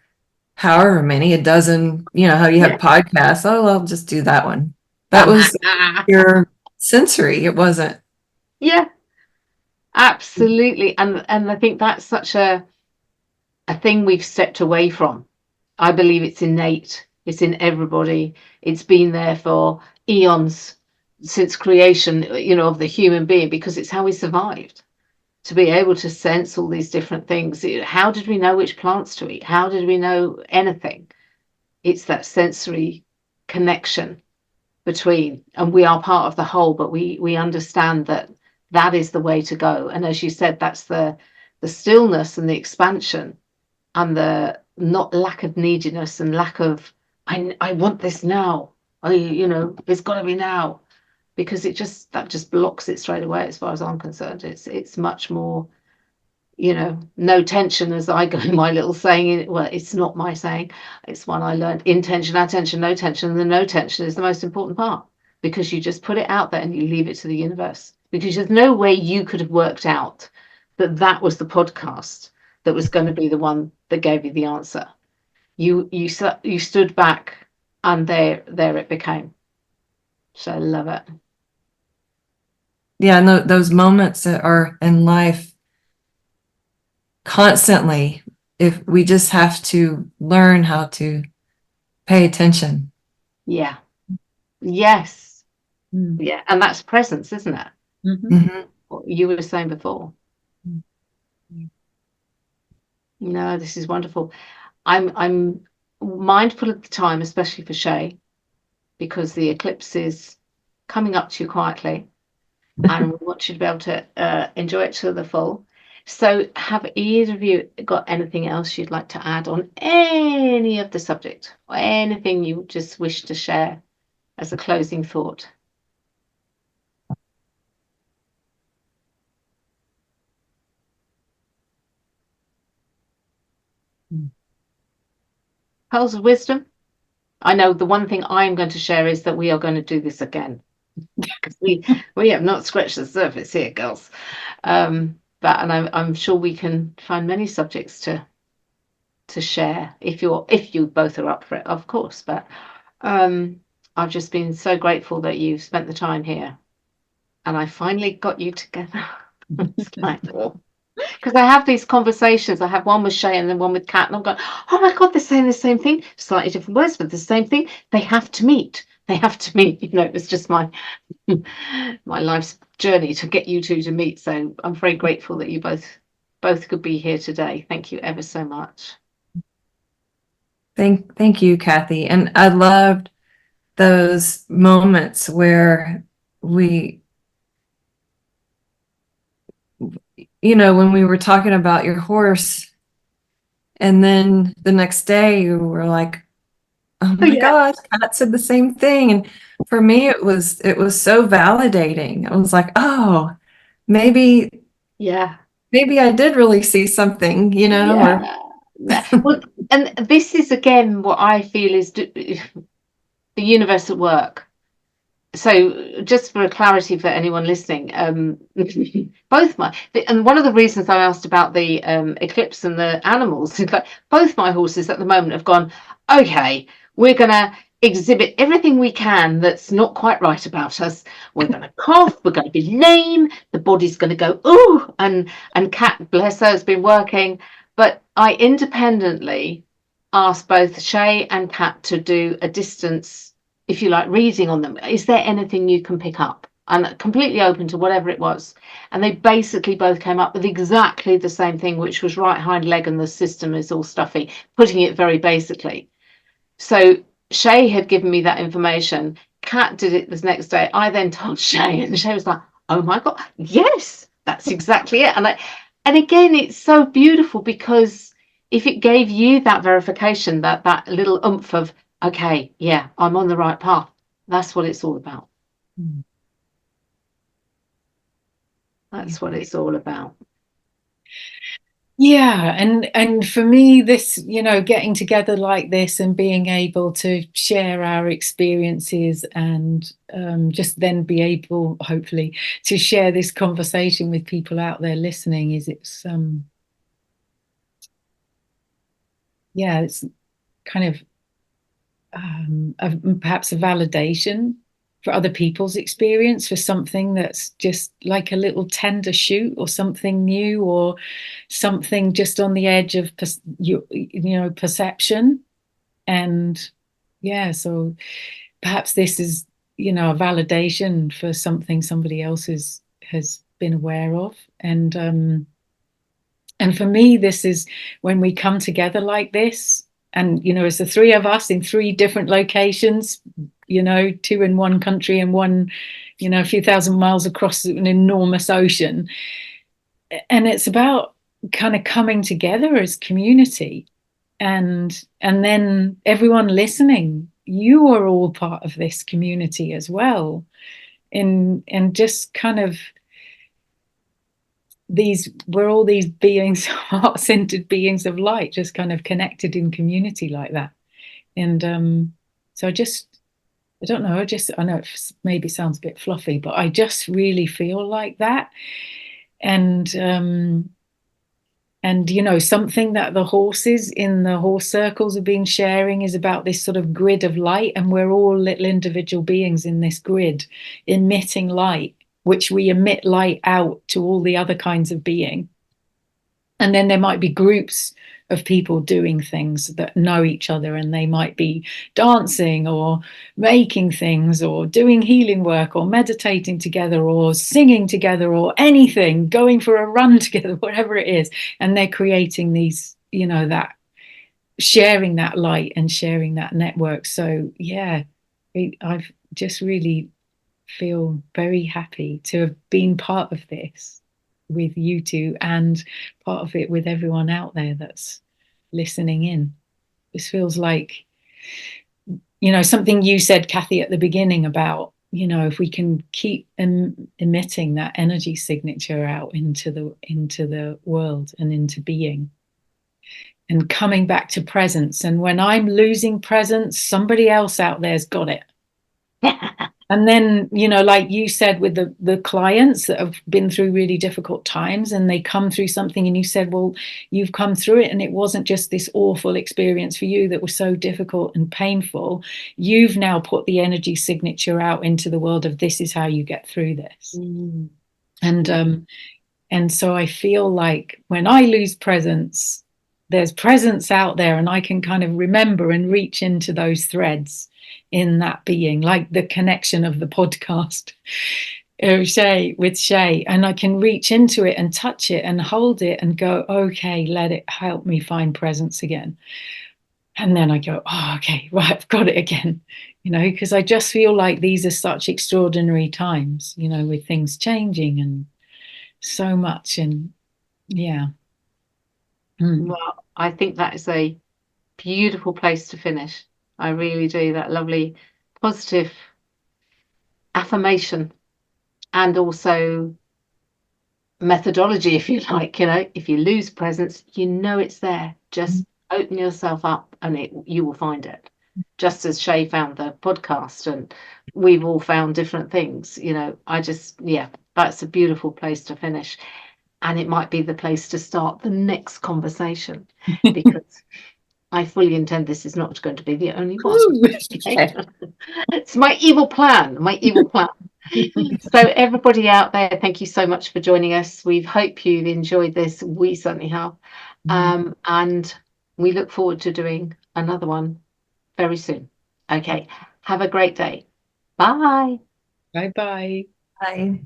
C: however many, a dozen, you know, how you have podcasts. Oh, I'll just do that one. That was your sensory. It wasn't.
A: Yeah, absolutely. And I think that's such a thing we've stepped away from. I believe it's innate. It's in everybody. It's been there for eons, since creation, you know, of the human being, because it's how we survived, to be able to sense all these different things. How did we know which plants to eat? How did we know anything? It's that sensory connection between, and we are part of the whole, but we understand that that is the way to go. And as you said, that's the stillness and the expansion, and the not lack of neediness and lack of, I want this now. You know, it's got to be now, because that just blocks it straight away. As far as I'm concerned, it's much more, you know, no tension, as I go in my little saying. Well, it's not my saying, it's one I learned: intention, attention, no tension. And the no tension is the most important part, because you just put it out there and you leave it to the universe, because there's no way you could have worked out that was the podcast that was going to be the one that gave you the answer. You stood back, and there it became. So I love it.
C: Yeah, no, those moments that are in life constantly, if we just have to learn how to pay attention.
A: Yeah. Yes. Yeah. And that's presence, isn't it? What you were saying before. No, this is wonderful. I'm mindful of the time, especially for Shea, because the eclipse is coming up to you quietly, and we want you to be able to enjoy it to the full. So have either of you got anything else you'd like to add on any of the subject, or anything you just wish to share as a closing thought? Pearls of wisdom. I know the one thing I'm going to share is that we are going to do this again, because we have not scratched the surface here, girls. And I'm sure we can find many subjects to share if you both are up for it, of course. But I've just been so grateful that you've spent the time here, and I finally got you together. It's like, because I have these conversations. I have one with Shay and then one with Cat, and I'm going, oh my God, they're saying the same thing, slightly different words, but the same thing. They have to meet. They have to meet. It's just my life's journey to get you two to meet. So I'm very grateful that you both could be here today. Thank you ever so much.
C: Thank you, Kathy. And I loved those moments where we, when we were talking about your horse, and then the next day you were like, oh my gosh, Kat said the same thing. And for me, it was so validating. I was like, oh, maybe I did really see something,
A: Well, and this is again what I feel is the universe at work. So just for clarity for anyone listening, both and one of the reasons I asked about the eclipse and the animals is that both my horses at the moment have gone, okay, we're going to exhibit everything we can that's not quite right about us. We're going to cough, we're going to be lame, the body's going to go, ooh, and Cat, bless her, has been working. But I independently asked both Shay and Cat to do a distance, if you like, reading on them. Is there anything you can pick up? And completely open to whatever it was. And they basically both came up with exactly the same thing, which was right hind leg and the system is all stuffy, putting it very basically. So Shay had given me that information. Kat did it the next day. I then told Shay, and Shay was like, oh my God, yes, that's exactly it. And again, it's so beautiful, because if it gave you that verification, that little oomph of, okay, yeah, I'm on the right path, that's what it's all about. That's what it's all about.
B: Yeah, and for me, this, getting together like this and being able to share our experiences and just then be able, hopefully, to share this conversation with people out there listening it's kind of perhaps a validation for other people's experience, for something that's just like a little tender shoot or something new or something just on the edge of perception. And so perhaps this is a validation for something somebody else has been aware of. And for me, this is when we come together like this, and it's the three of us in three different locations, two in one country and one, a few thousand miles across an enormous ocean. And it's about kind of coming together as community. And then everyone listening, you are all part of this community as well. And just kind of we're all these beings, heart-centered beings of light, just kind of connected in community like that. And so I don't know, I know it maybe sounds a bit fluffy, but I just really feel like that. And something that the horses in the horse circles have been sharing is about this sort of grid of light, and we're all little individual beings in this grid emitting light, which we emit light out to all the other kinds of being. And then there might be groups of people doing things that know each other, and they might be dancing or making things or doing healing work or meditating together or singing together or anything, going for a run together, whatever it is. And they're creating these, that sharing that light and sharing that network. So I've just really feel very happy to have been part of this with you two and part of it with everyone out there that's listening in. This feels like, something you said, Kathy, at the beginning about, if we can keep emitting that energy signature out into the world and into being, and coming back to presence. And when I'm losing presence, somebody else out there's got it. And then, like you said, with the clients that have been through really difficult times and they come through something, and you said, well, you've come through it and it wasn't just this awful experience for you that was so difficult and painful. You've now put the energy signature out into the world of, this is how you get through this. And so I feel like when I lose presence, there's presence out there, and I can kind of remember and reach into those threads in that being, like the connection of the podcast Shea with Shea, and I can reach into it and touch it and hold it and go, okay, let it help me find presence again. And then I go, oh, okay, right, I've got it again, because I just feel like these are such extraordinary times, with things changing and so much. And yeah.
A: Well, I think that is a beautiful place to finish. I really do. That lovely positive affirmation, and also methodology, if you like. If you lose presence, it's there. Just open yourself up and you will find it. Just as Shea found the podcast, and we've all found different things. That's a beautiful place to finish. And it might be the place to start the next conversation, because I fully intend this is not going to be the only one. Okay? It's my evil plan. So everybody out there, thank you so much for joining us. We hope you've enjoyed this. We certainly have. And we look forward to doing another one very soon. Okay. Have a great day. Bye.
B: Bye-bye.
C: Bye.